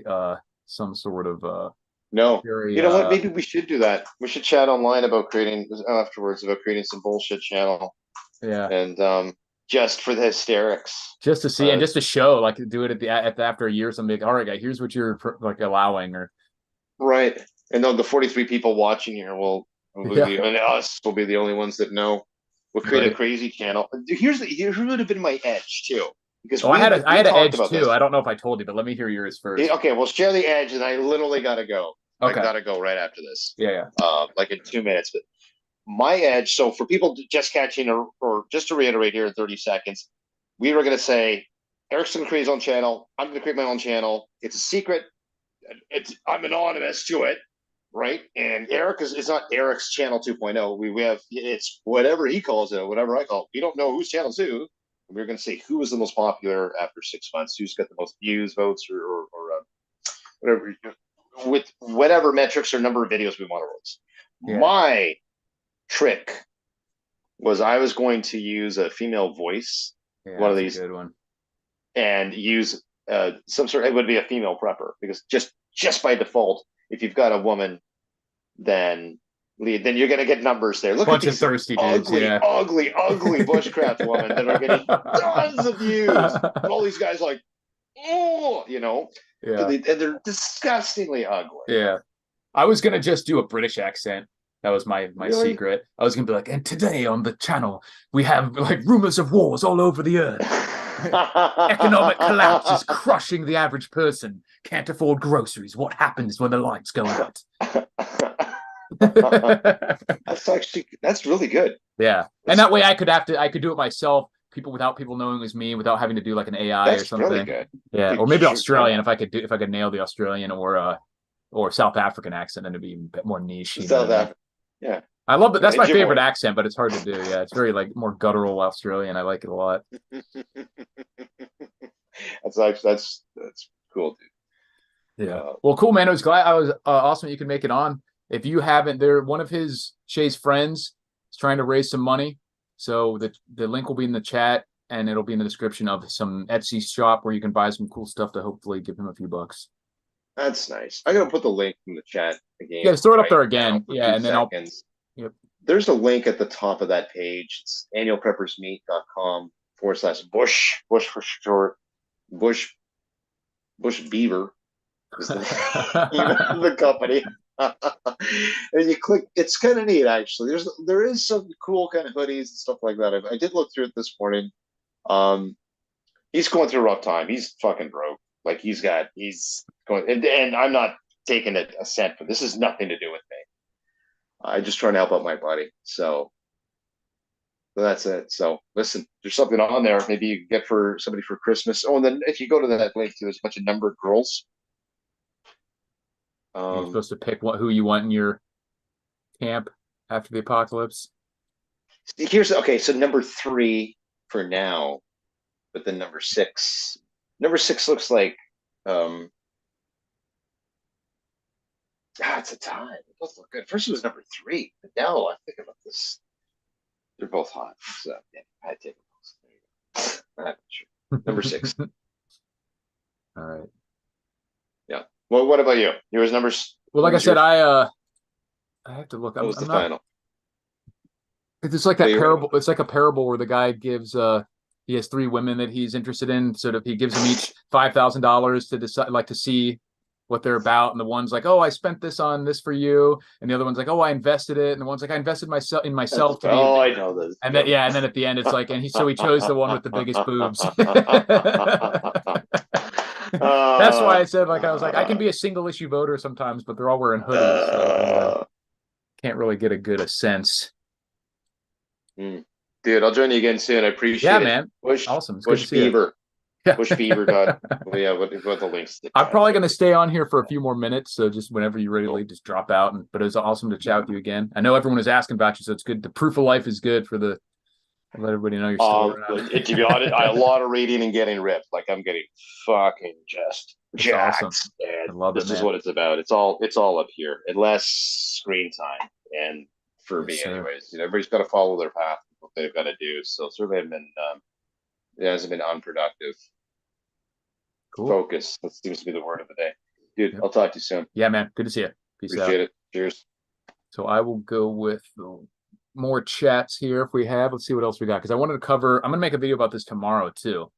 some sort of no. very You know what? Maybe we should do that. We should chat online about creating afterwards about creating some bullshit channel yeah, and just for the hysterics. just to see and Uh, just to show like do it at the after a year or something. Like, all right, guy, here's what you're like allowing or right. And then the 43 people watching here will yeah, be, and us will be the only ones that know. We'll create a right. crazy channel. Here would have been my edge too, because Oh, I we had an talked edge about too. this. I don't know if I told you, but let me hear yours first. Okay, we'll share the edge, and I literally gotta go. I Okay. gotta go right after this, Yeah, yeah. like in 2 minutes. But my edge. So for people just catching, or just to reiterate here in 30 seconds, we were gonna say Eric's gonna create his own channel. I'm gonna create my own channel. It's a secret. I'm anonymous to it, right? And Eric is not Eric's channel 2.0. We have it's whatever he calls it, whatever I call it. We don't know whose channel two. We're going to say who was the most popular after 6 months, who's got the most views, votes, or whatever, with whatever metrics or number of videos we want to release. Yeah. My trick was I was going to use a female voice, Yeah, one of that's a these, good one. and use some sort. It would be a female prepper because just by default, if you've got a woman, then then you're going to get numbers there. Look at Bunch of these thirsty dudes. ugly, Yeah. ugly, ugly bushcraft women that are getting tons of views. And all these guys like, oh, Yeah. and they're disgustingly ugly. Yeah. I was gonna just do a British accent. That was my Really? secret. I was gonna be like, and today on the channel we have like rumors of wars all over the earth. Economic collapse is crushing the average person. Can't afford groceries. What happens when the lights go out? That's really good. Yeah, and that way I could do it myself. People without people knowing it was me, without having to do like an AI or That's really something. good. Yeah, Dude, or maybe sure, Australian yeah. if I could nail the Australian or South African accent, then it'd be a bit more niche. You know South what I mean? Africa. Yeah. I love it. That's my favorite Ojibwe. accent, but it's hard to do. Yeah, it's very like more guttural Australian. I like it a lot. That's cool, dude. Yeah. Well, cool, man. I was awesome that you could make it on. If you haven't, there one of Shay's friends is trying to raise some money, so the link will be in the chat and it'll be in the description of some Etsy shop where you can buy some cool stuff to hopefully give him a few bucks. That's nice. I'm gonna put the link in the chat again. Yeah, just throw it up there Now again. for Yeah, and then seconds. Yep. There's a link at the top of that page. It's annualpreppersmeet.com/bush for short. Bush Beaver is the name of the company. And you click, it's kind of neat actually. There is some cool kind of hoodies and stuff like that. I did look through it this morning. He's going through a rough time. He's fucking broke. Like he's going, and I'm not taking a cent for this. Has nothing to do with me. I just trying to help out my buddy. So that's it. So listen, there's something on there. Maybe you can get for somebody for Christmas. Oh, and then if you go to that link, there's a bunch of numbered girls. You're supposed to pick who you want in your camp after the apocalypse. Okay. So number 3 for now, but then number 6. Number 6 looks like it's a tie. They both look good. First it was number 3, but now I think about this. They're both hot. So yeah, I take them. There you go. Sure. Number 6. All right. Yeah. Well, what about you? Yours numbers. Well, like I said, I have to look. What was the not, final? It's like that parable. It's like a parable where the guy gives he has 3 women that he's interested in. Sort of he gives them each $5,000 to decide, like to see what they're about. And the one's like, oh, I spent this on this for you. And the other one's like, oh, I invested it. And the one's like, I invested in myself. I know this. And then and then at the end it's like, and he chose the one with the biggest boobs. That's why I said, like, I was like, I can be a single issue voter sometimes, but they're all wearing hoodies, so can't really get a good sense. Dude, I'll join you again soon. I appreciate it. Yeah, man. Awesome. It's Bush Beaver. Bush Beaver. What the links? I'm probably going to stay on here for a few more minutes. So just whenever you're ready to leave, just drop out. But it was awesome to chat with you again. I know everyone is asking about you, so it's good. The proof of life is good for let everybody know you're still around. To be honest, a lot of reading and getting ripped. Like I'm getting fucking just jacked. Awesome. And I love this is what it's about. It's all up here, and less screen time. And for me, anyways, everybody's got to follow their path, what they've got to do. So certainly, it hasn't been unproductive. Cool. Focus. That seems to be the word of the day, dude. Yep. I'll talk to you soon. Yeah, man. Good to see you. Peace out. Appreciate it. Cheers. So I will go with more chats here if we have. Let's see what else we got, because I wanted to cover. I'm going to make a video about this tomorrow too,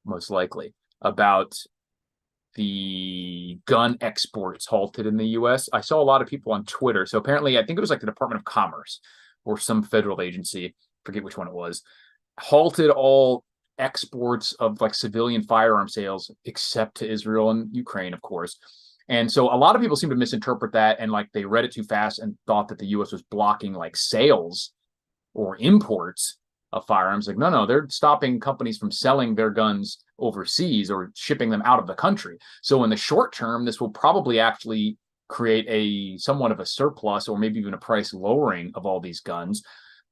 most likely, about the gun exports halted in the U.S. I saw a lot of people on Twitter. So apparently, I think it was like the Department of Commerce or some federal agency, forget which one it was, halted all exports of like civilian firearm sales except to Israel and Ukraine, of course. And so a lot of people seem to misinterpret that, and like they read it too fast and thought that the U.S. was blocking like sales or imports of firearms. Like, no, they're stopping companies from selling their guns overseas or shipping them out of the country. So in the short term, this will probably actually create a somewhat of a surplus or maybe even a price lowering of all these guns.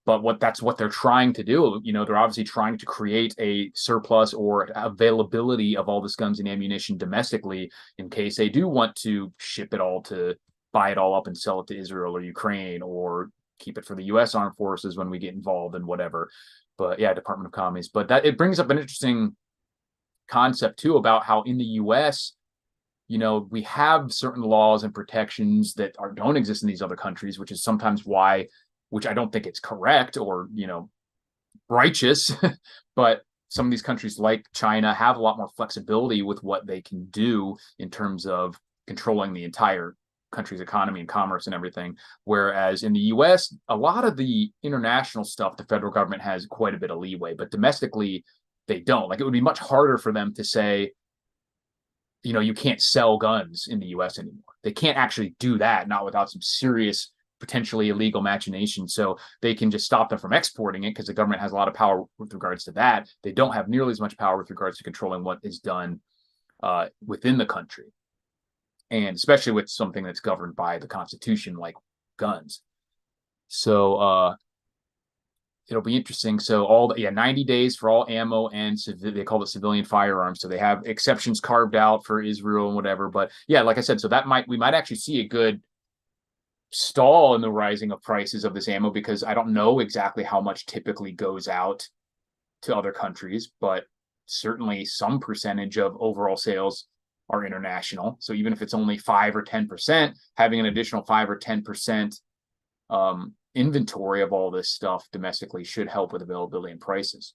But that's what they're trying to do. They're obviously trying to create a surplus or availability of all this guns and ammunition domestically in case they do want to ship it all, to buy it all up and sell it to Israel or Ukraine, or keep it for the U.S. armed forces when we get involved in whatever. But yeah, Department of Commerce. But that it brings up an interesting concept too about how in the U.S., we have certain laws and protections that don't exist in these other countries, which is sometimes why, which I don't think it's correct or, righteous, but some of these countries like China have a lot more flexibility with what they can do in terms of controlling the entire country's economy and commerce and everything. Whereas in the US, a lot of the international stuff, the federal government has quite a bit of leeway, but domestically, they don't. Like it would be much harder for them to say, you can't sell guns in the US anymore. They can't actually do that, not without some serious, potentially illegal machination. So they can just stop them from exporting it because the government has a lot of power with regards to that. They don't have nearly as much power with regards to controlling what is done within the country. And especially with something that's governed by the Constitution, like guns. So it'll be interesting. So 90 days for all ammo and they call it civilian firearms. So they have exceptions carved out for Israel and whatever. But yeah, like I said, so we might actually see a good stall in the rising of prices of this ammo because I don't know exactly how much typically goes out to other countries, but certainly some percentage of overall sales are international. So even if it's only 5 or 10%, having an additional 5 or 10% inventory of all this stuff domestically should help with availability and prices.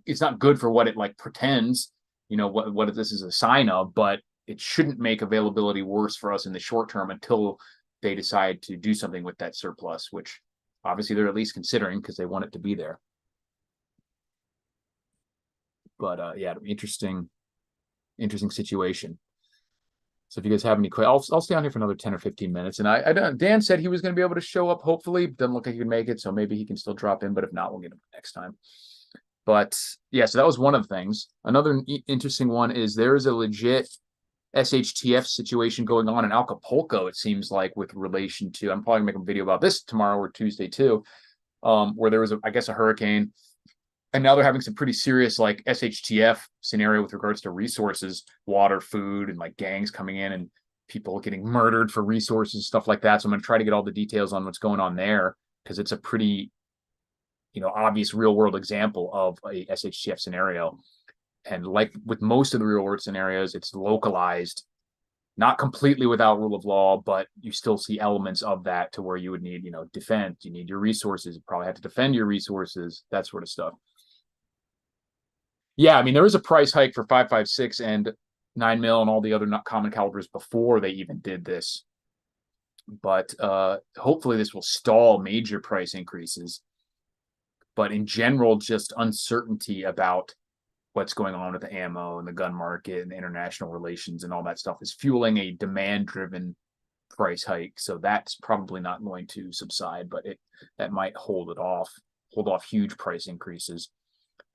It's not good for what it like pretends, what this is a sign of, but it shouldn't make availability worse for us in the short term until they decide to do something with that surplus, which obviously they're at least considering because they want it to be there. But yeah, interesting situation. So if you guys have any questions, I'll stay on here for another 10 or 15 minutes. And Dan said he was going to be able to show up, hopefully. Doesn't look like he can make it, so maybe he can still drop in. But if not, we'll get him next time. But yeah, so that was one of the things. Another interesting one is there is a legit SHTF situation going on in Acapulco, it seems like, with relation to, I'm probably going to make a video about this tomorrow or Tuesday too, where there was, I guess, a hurricane. And now they're having some pretty serious like SHTF scenario with regards to resources, water, food, and like gangs coming in and people getting murdered for resources, stuff like that. So I'm going to try to get all the details on what's going on there because it's a pretty, obvious real world example of a SHTF scenario. And like with most of the real world scenarios, it's localized, not completely without rule of law, but you still see elements of that to where you would need, defense, you need your resources, you probably have to defend your resources, that sort of stuff. Yeah, I mean, there was a price hike for 5.56 and 9mm and all the other not common calibers before they even did this. But hopefully this will stall major price increases. But in general, just uncertainty about what's going on with the ammo and the gun market and the international relations and all that stuff is fueling a demand-driven price hike. So that's probably not going to subside, but that might hold off huge price increases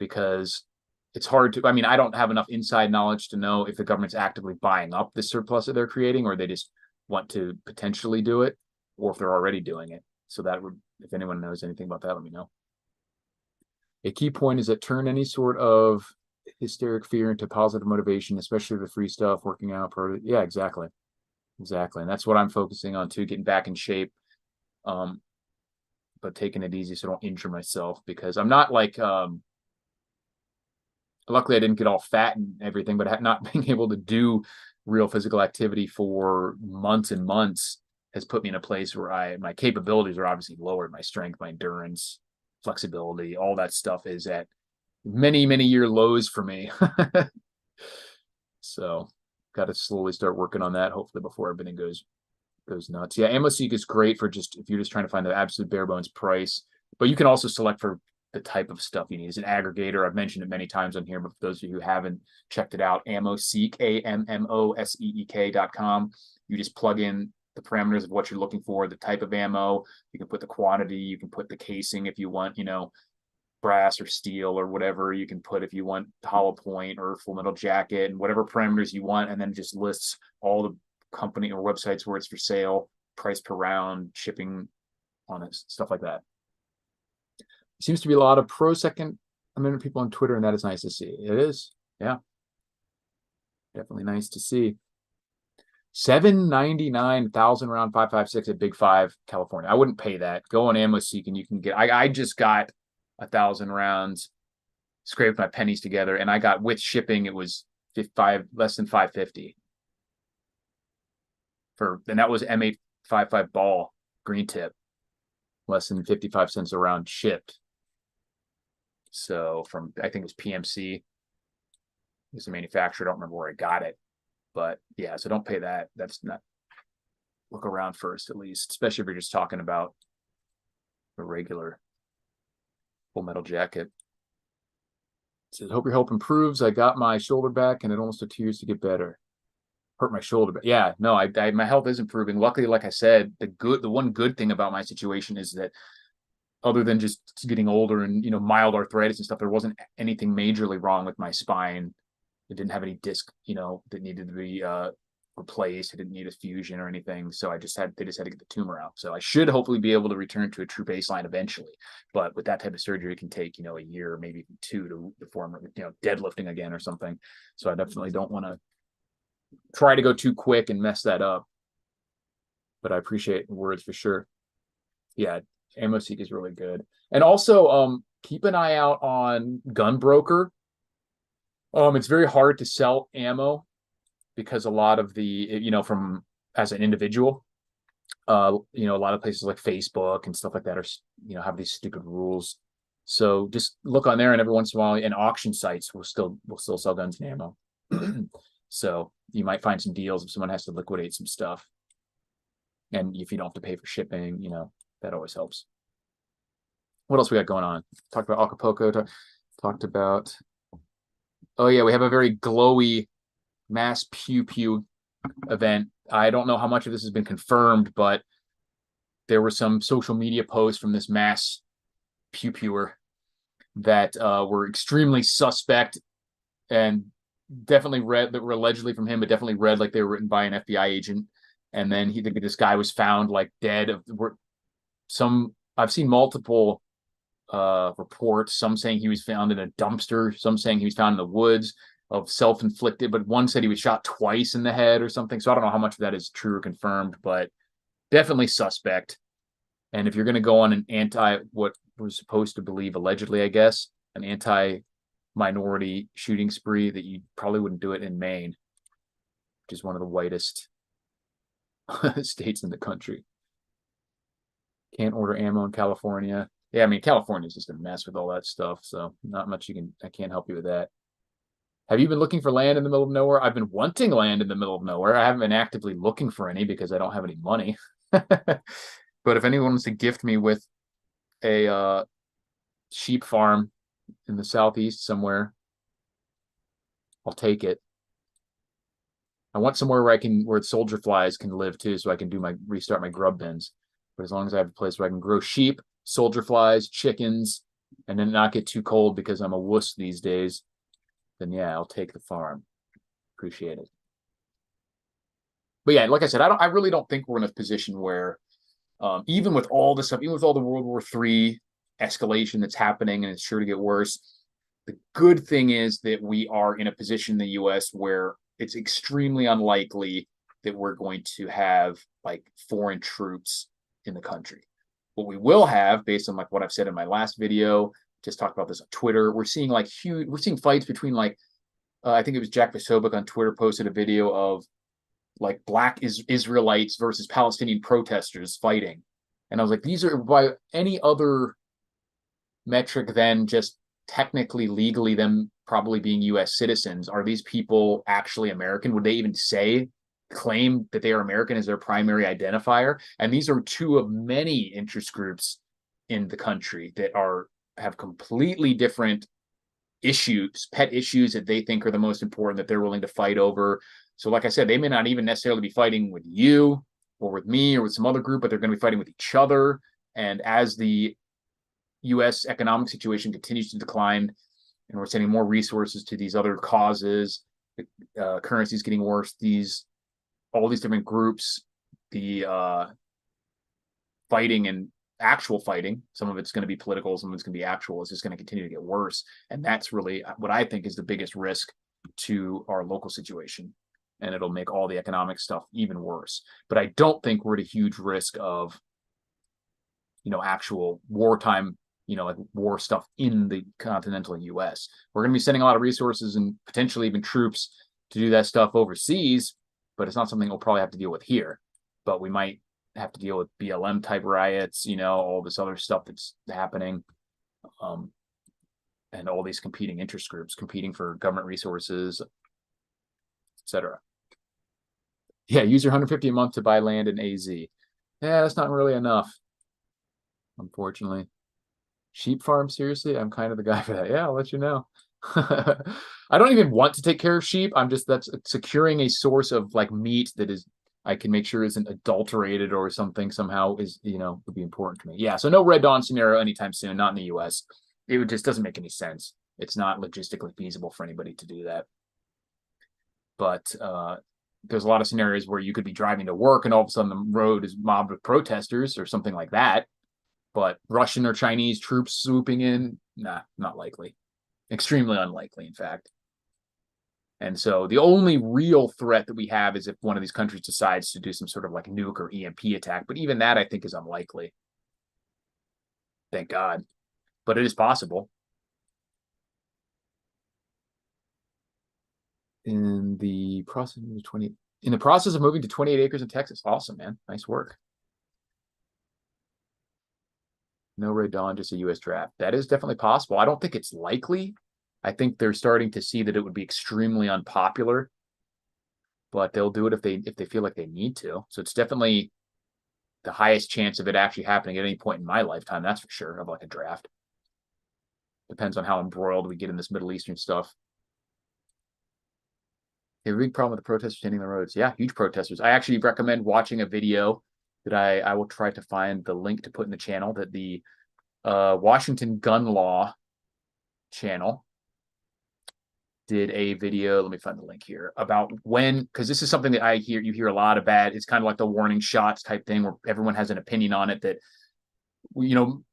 because it's hard to, I mean, I don't have enough inside knowledge to know if the government's actively buying up the surplus that they're creating or they just want to potentially do it or if they're already doing it. So that would, if anyone knows anything about that, let me know. A key point is that turn any sort of hysteric fear into positive motivation, especially the free stuff, working out. Yeah, exactly. And that's what I'm focusing on too, getting back in shape. But taking it easy so I don't injure myself because I'm not like, luckily I didn't get all fat and everything, but not being able to do real physical activity for months and months has put me in a place where my capabilities are obviously lower. My strength, my endurance, flexibility, all that stuff is at many, many year lows for me. So got to slowly start working on that, hopefully before everything goes nuts. Yeah, AmmoSeek is great for just if you're just trying to find the absolute bare bones price, but you can also select for the type of stuff you need. It's an aggregator. I've mentioned it many times on here, but for those of you who haven't checked it out, AmmoSeek, AMMOSEEK.com. You just plug in the parameters of what you're looking for, the type of ammo. You can put the quantity. You can put the casing if you want, brass or steel or whatever. You can put if you want hollow point or full metal jacket and whatever parameters you want, and then just lists all the company or websites where it's for sale, price per round, shipping on it, stuff like that. Seems to be a lot of pro Second Amendment people on Twitter, and that is nice to see. It is, yeah, definitely nice to see. 799,000 round 5.56 at Big Five, California. I wouldn't pay that. Go on AmmoSeek and you can get. I just got 1,000 rounds, scraped my pennies together, and I got with shipping. It was less than 550. and that was M855 ball green tip, less than 55 cents a round shipped. So from, I think it was PMC is the manufacturer. I don't remember where I got it, but yeah, so don't pay that. That's not, look around first, at least, especially if you're just talking about a regular Full Metal Jacket. It says, hope your health improves. I got my shoulder back and it almost took 2 years to get better. Hurt my shoulder, but yeah, no, my health is improving. Luckily, like I said, the one good thing about my situation is that other than just getting older and, mild arthritis and stuff, there wasn't anything majorly wrong with my spine. It didn't have any disc, that needed to be replaced. It didn't need a fusion or anything. So they just had to get the tumor out. So I should hopefully be able to return to a true baseline eventually. But with that type of surgery, it can take, a year, maybe even two to form, deadlifting again or something. So I definitely don't want to try to go too quick and mess that up. But I appreciate the words for sure. Yeah, AmmoSeek is really good. And also keep an eye out on Gunbroker. It's very hard to sell ammo because a lot of the, from as an individual, a lot of places like Facebook and stuff like that are, have these stupid rules. So just look on there, and every once in a while, and auction sites will still sell guns and ammo. So you might find some deals if someone has to liquidate some stuff. And if you don't have to pay for shipping, that always helps. What else we got going on? Talked about Acapulco, talked about, oh yeah, we have a very glowy mass pew pew event. I don't know how much of this has been confirmed, but there were some social media posts from this mass pew pewer that were extremely suspect, and definitely read that were allegedly from him, but definitely read like they were written by an FBI agent. And then this guy was found like dead. I've seen multiple reports, some saying he was found in a dumpster, some saying he was found in the woods of self-inflicted, but one said he was shot twice in the head or something. So I don't know how much of that is true or confirmed, but definitely suspect. And if you're going to go on what we're supposed to believe, allegedly, I guess, an anti-minority shooting spree, that you probably wouldn't do it in Maine, which is one of the whitest states in the country. Can't order ammo in California. Yeah, I mean, California is just a mess with all that stuff. So not much I can't help you with that. Have you been looking for land in the middle of nowhere? I've been wanting land in the middle of nowhere. I haven't been actively looking for any because I don't have any money. But if anyone wants to gift me with a sheep farm in the southeast somewhere, I'll take it. I want somewhere where soldier flies can live too, so I can restart my grub bins. But as long as I have a place where I can grow sheep, soldier flies, chickens, and then not get too cold because I'm a wuss these days, then yeah, I'll take the farm. Appreciate it. But yeah, like I said, I really don't think we're in a position where, even with all this stuff, even with all the World War III escalation that's happening, and it's sure to get worse, the good thing is that we are in a position in the U.S. where it's extremely unlikely that we're going to have like foreign troops in the country. What we will have, based on like what I've said in my last video, just talked about this on Twitter, we're seeing fights between like, I think it was Jack Posobiec on Twitter posted a video of like black Israelites versus Palestinian protesters fighting. And I was like, these are, by any other metric than just technically, legally, them probably being US citizens, are these people actually American? Would they even claim that they are American as their primary identifier? And these are two of many interest groups in the country that have completely different issues, pet issues that they think are the most important, that they're willing to fight over. So like I said, they may not even necessarily be fighting with you or with me or with some other group, but they're going to be fighting with each other. And as the US economic situation continues to decline, and we're sending more resources to these other causes, currency is getting worse, all these different groups, the fighting and actual fighting, some of it's going to be political, some of it's going to be actual, is just going to continue to get worse. And that's really what I think is the biggest risk to our local situation. And it'll make all the economic stuff even worse. But I don't think we're at a huge risk of, actual wartime, like war stuff in the continental US. We're going to be sending a lot of resources and potentially even troops to do that stuff overseas, but it's not something we'll probably have to deal with here. but we might have to deal with BLM type riots, all this other stuff that's happening. And all these competing interest groups competing for government resources, etc. Yeah, use your 150 a month to buy land in AZ. Yeah, that's not really enough, unfortunately. Sheep farm, seriously? I'm kind of the guy for that. Yeah, I'll let you know. I don't even want to take care of sheep. That's securing a source of like meat that is I can make sure isn't adulterated or something somehow is, would be important to me. Yeah, so no Red Dawn scenario anytime soon, not in the US. It just doesn't make any sense. It's not logistically feasible for anybody to do that. But there's a lot of scenarios where you could be driving to work and all of a sudden the road is mobbed with protesters or something like that. But Russian or Chinese troops swooping in, nah, not likely. Extremely unlikely, in fact. And so the only real threat that we have is if one of these countries decides to do some sort of like nuke or EMP attack. But even that, I think, is unlikely. Thank God. But it is possible. In the process of moving to 28 acres in Texas. Awesome, man. Nice work. No Red Dawn, just a US draft. That is definitely possible. I don't think it's likely. I think they're starting to see that it would be extremely unpopular, but they'll do it if they feel like they need to. So it's definitely the highest chance of it actually happening at any point in my lifetime. That's for sure, of like a draft. Depends on how embroiled we get in this Middle Eastern stuff. A big problem with the protesters hitting the roads. Yeah, huge protesters. I actually recommend watching a video that I will try to find the link to put in the channel, that the Washington Gun Law channel did a video. Let me find the link here about when, because this is something that you hear a lot about. It's kind of like the warning shots type thing where everyone has an opinion on it that,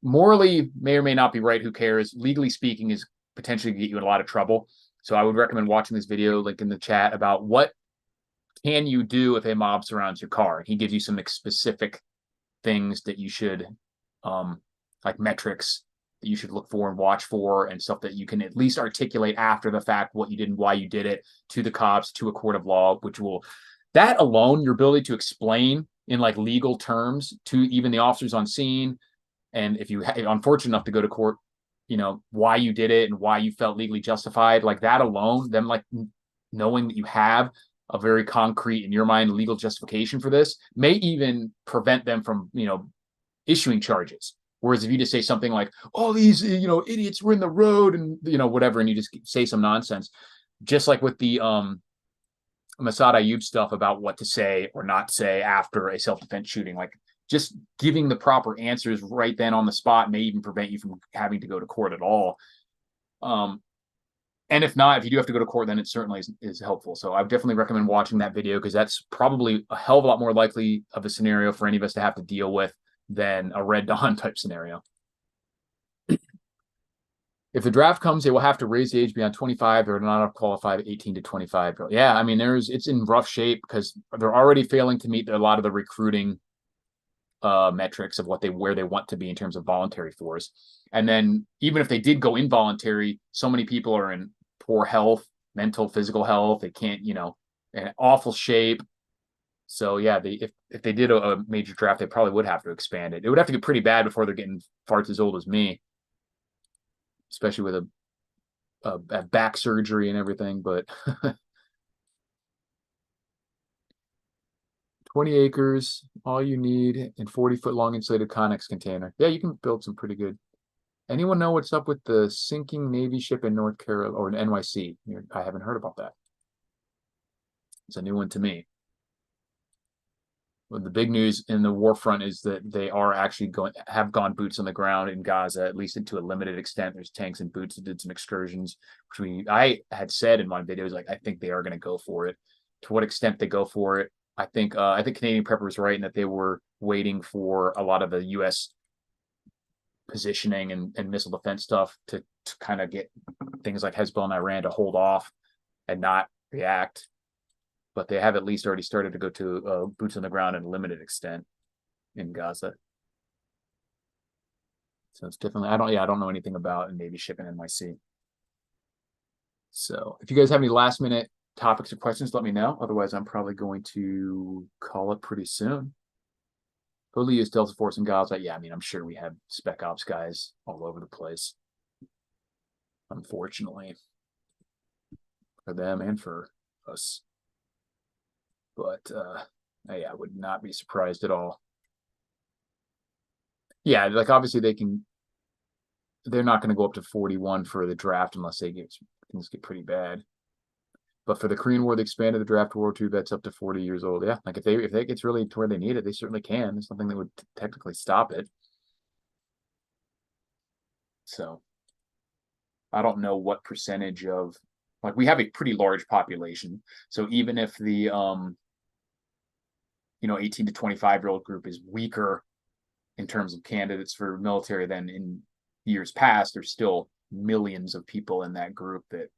morally may or may not be right. Who cares? Legally speaking, is potentially get you in a lot of trouble. So I would recommend watching this video, link in the chat, about what can you do if a mob surrounds your car. He gives you some specific things that you should, like metrics that you should look for and watch for, and stuff that you can at least articulate after the fact what you did and why you did it to the cops, to a court of law, which will, that alone, your ability to explain in like legal terms to even the officers on scene, and if you unfortunate enough to go to court, why you did it and why you felt legally justified, like that alone, them like knowing that you have a very concrete, in your mind, legal justification for this may even prevent them from, issuing charges. Whereas if you just say something like, "Oh, these, idiots were in the road," and whatever, and you just say some nonsense, just like with the Masad Ayub stuff about what to say or not say after a self-defense shooting, like just giving the proper answers right then on the spot may even prevent you from having to go to court at all. And if not, if you do have to go to court, then it certainly is helpful. So I would definitely recommend watching that video, because that's probably a hell of a lot more likely of a scenario for any of us to have to deal with than a Red Dawn type scenario. If the draft comes, they will have to raise the age beyond 25. They're not qualified 18 to 25. Yeah, I mean, it's in rough shape because they're already failing to meet a lot of the recruiting metrics of where they want to be in terms of voluntary force. And then even if they did go involuntary, so many people are in poor health, mental, physical health. They can't, in awful shape. So yeah, if they did a major draft, they probably would have to expand it. It would have to get pretty bad before they're getting farts as old as me, especially with a back surgery and everything. But 20 acres, all you need, and 40-foot long insulated Connex container. Yeah, you can build some pretty good. Anyone know what's up with the sinking Navy ship in North Carolina or in NYC? I haven't heard about that. It's a new one to me. Well, the big news in the war front is that they are actually have gone boots on the ground in Gaza, at least to a limited extent. There's tanks and boots that did some excursions, which I had said in my videos, like I think they are going to go for it. To what extent they go for it, I think Canadian Prepper was right in that they were waiting for a lot of the U.S. positioning and missile defense stuff to kind of get things like Hezbollah and Iran to hold off and not react. But they have at least already started to go to boots on the ground in a limited extent in Gaza. So it's definitely, I don't know anything about a Navy ship in NYC. So if you guys have any last minute topics or questions, let me know. Otherwise, I'm probably going to call it pretty soon. Totally use Delta Force and Gaza. Yeah, I mean, I'm sure we have Spec Ops guys all over the place. Unfortunately. For them and for us. But yeah, I would not be surprised at all. Yeah, like obviously they're not going to go up to 41 for the draft unless things get pretty bad. But for the Korean War, they expanded the draft to World War II vets up to 40 years old. Yeah, like if that gets really to where they need it, they certainly can. There's nothing that would technically stop it. So I don't know what percentage of, like, we have a pretty large population. So even if the 18 to 25-year-old group is weaker in terms of candidates for military than in years past, there's still millions of people in that group that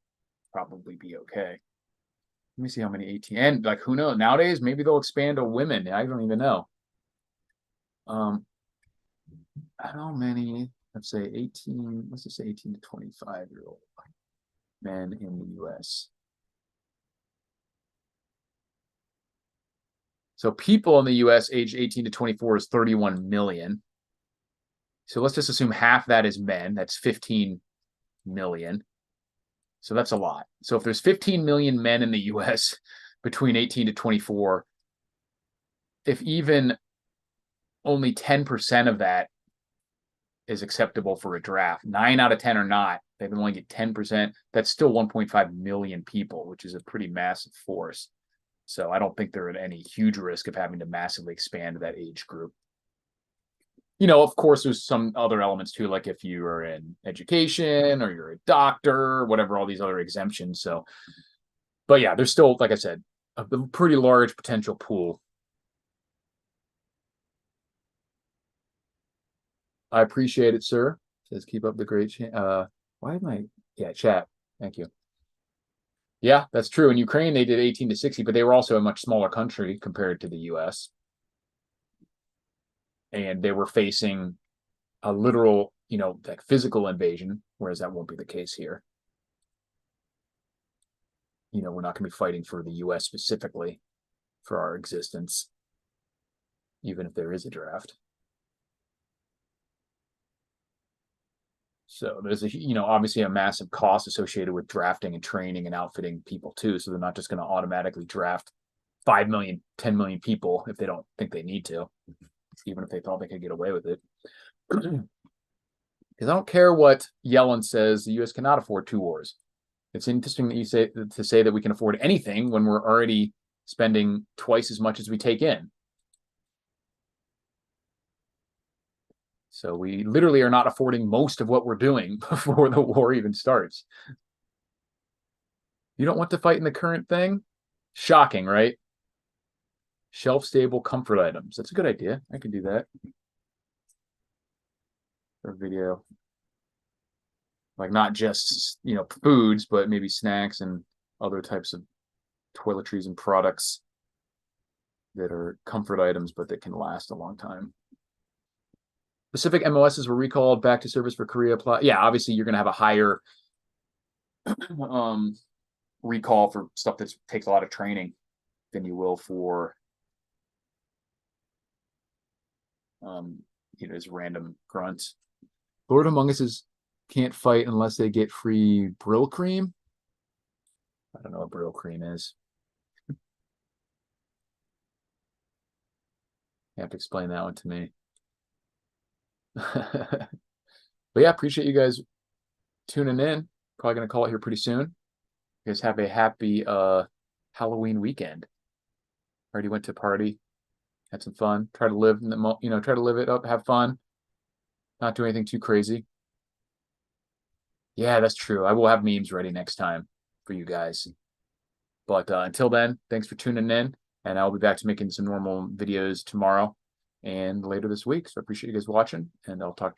probably be okay. Let me see how many 18, and like, who knows, nowadays maybe they'll expand to women. I don't even know. How many, let's say 18, let's just say 18 to 25-year-old men in the US. So people in the US aged 18 to 24 is 31 million. So let's just assume half that is men. That's 15 million. So that's a lot. So if there's 15 million men in the US between 18 to 24, if even only 10% of that is acceptable for a draft, 9 out of 10 are not, they can only get 10%. That's still 1.5 million people, which is a pretty massive force. So I don't think they're at any huge risk of having to massively expand that age group. Of course, there's some other elements too, like if you are in education or you're a doctor, whatever, all these other exemptions. So, but yeah, there's still, like I said, a pretty large potential pool. I appreciate it, sir. Says keep up the great why am I? Yeah, chat. Thank you. Yeah, that's true. In Ukraine, they did 18 to 60, but they were also a much smaller country compared to the US. And they were facing a literal, like physical invasion, whereas that won't be the case here. We're not going to be fighting for the US specifically for our existence, even if there is a draft. So there's obviously a massive cost associated with drafting and training and outfitting people too. So they're not just going to automatically draft 5 million, 10 million people if they don't think they need to, even if they thought they could get away with it. Because I don't care what Yellen says, the US cannot afford 2 wars. It's interesting that you say that we can afford anything when we're already spending twice as much as we take in. So we literally are not affording most of what we're doing before the war even starts. You don't want to fight in the current thing? Shocking, right? Shelf-stable comfort items. That's a good idea. I can do that. For a video. Like not just, foods, but maybe snacks and other types of toiletries and products that are comfort items, but that can last a long time. Specific MOSs were recalled back to service for Korea. Yeah, obviously you're going to have a higher recall for stuff that takes a lot of training than you will for as random grunts. Lord Among Us can't fight unless they get free Brill cream. I don't know what Brill cream is. You have to explain that one to me. But yeah, appreciate you guys tuning in. Probably gonna call it here pretty soon. You guys have a happy Halloween weekend. Already went to a party, had some fun. Try to live in the try to live it up, have fun, not do anything too crazy. Yeah, that's true. I will have memes ready next time for you guys. But until then, thanks for tuning in, and I'll be back to making some normal videos tomorrow and later this week. So I appreciate you guys watching, and I'll talk to you.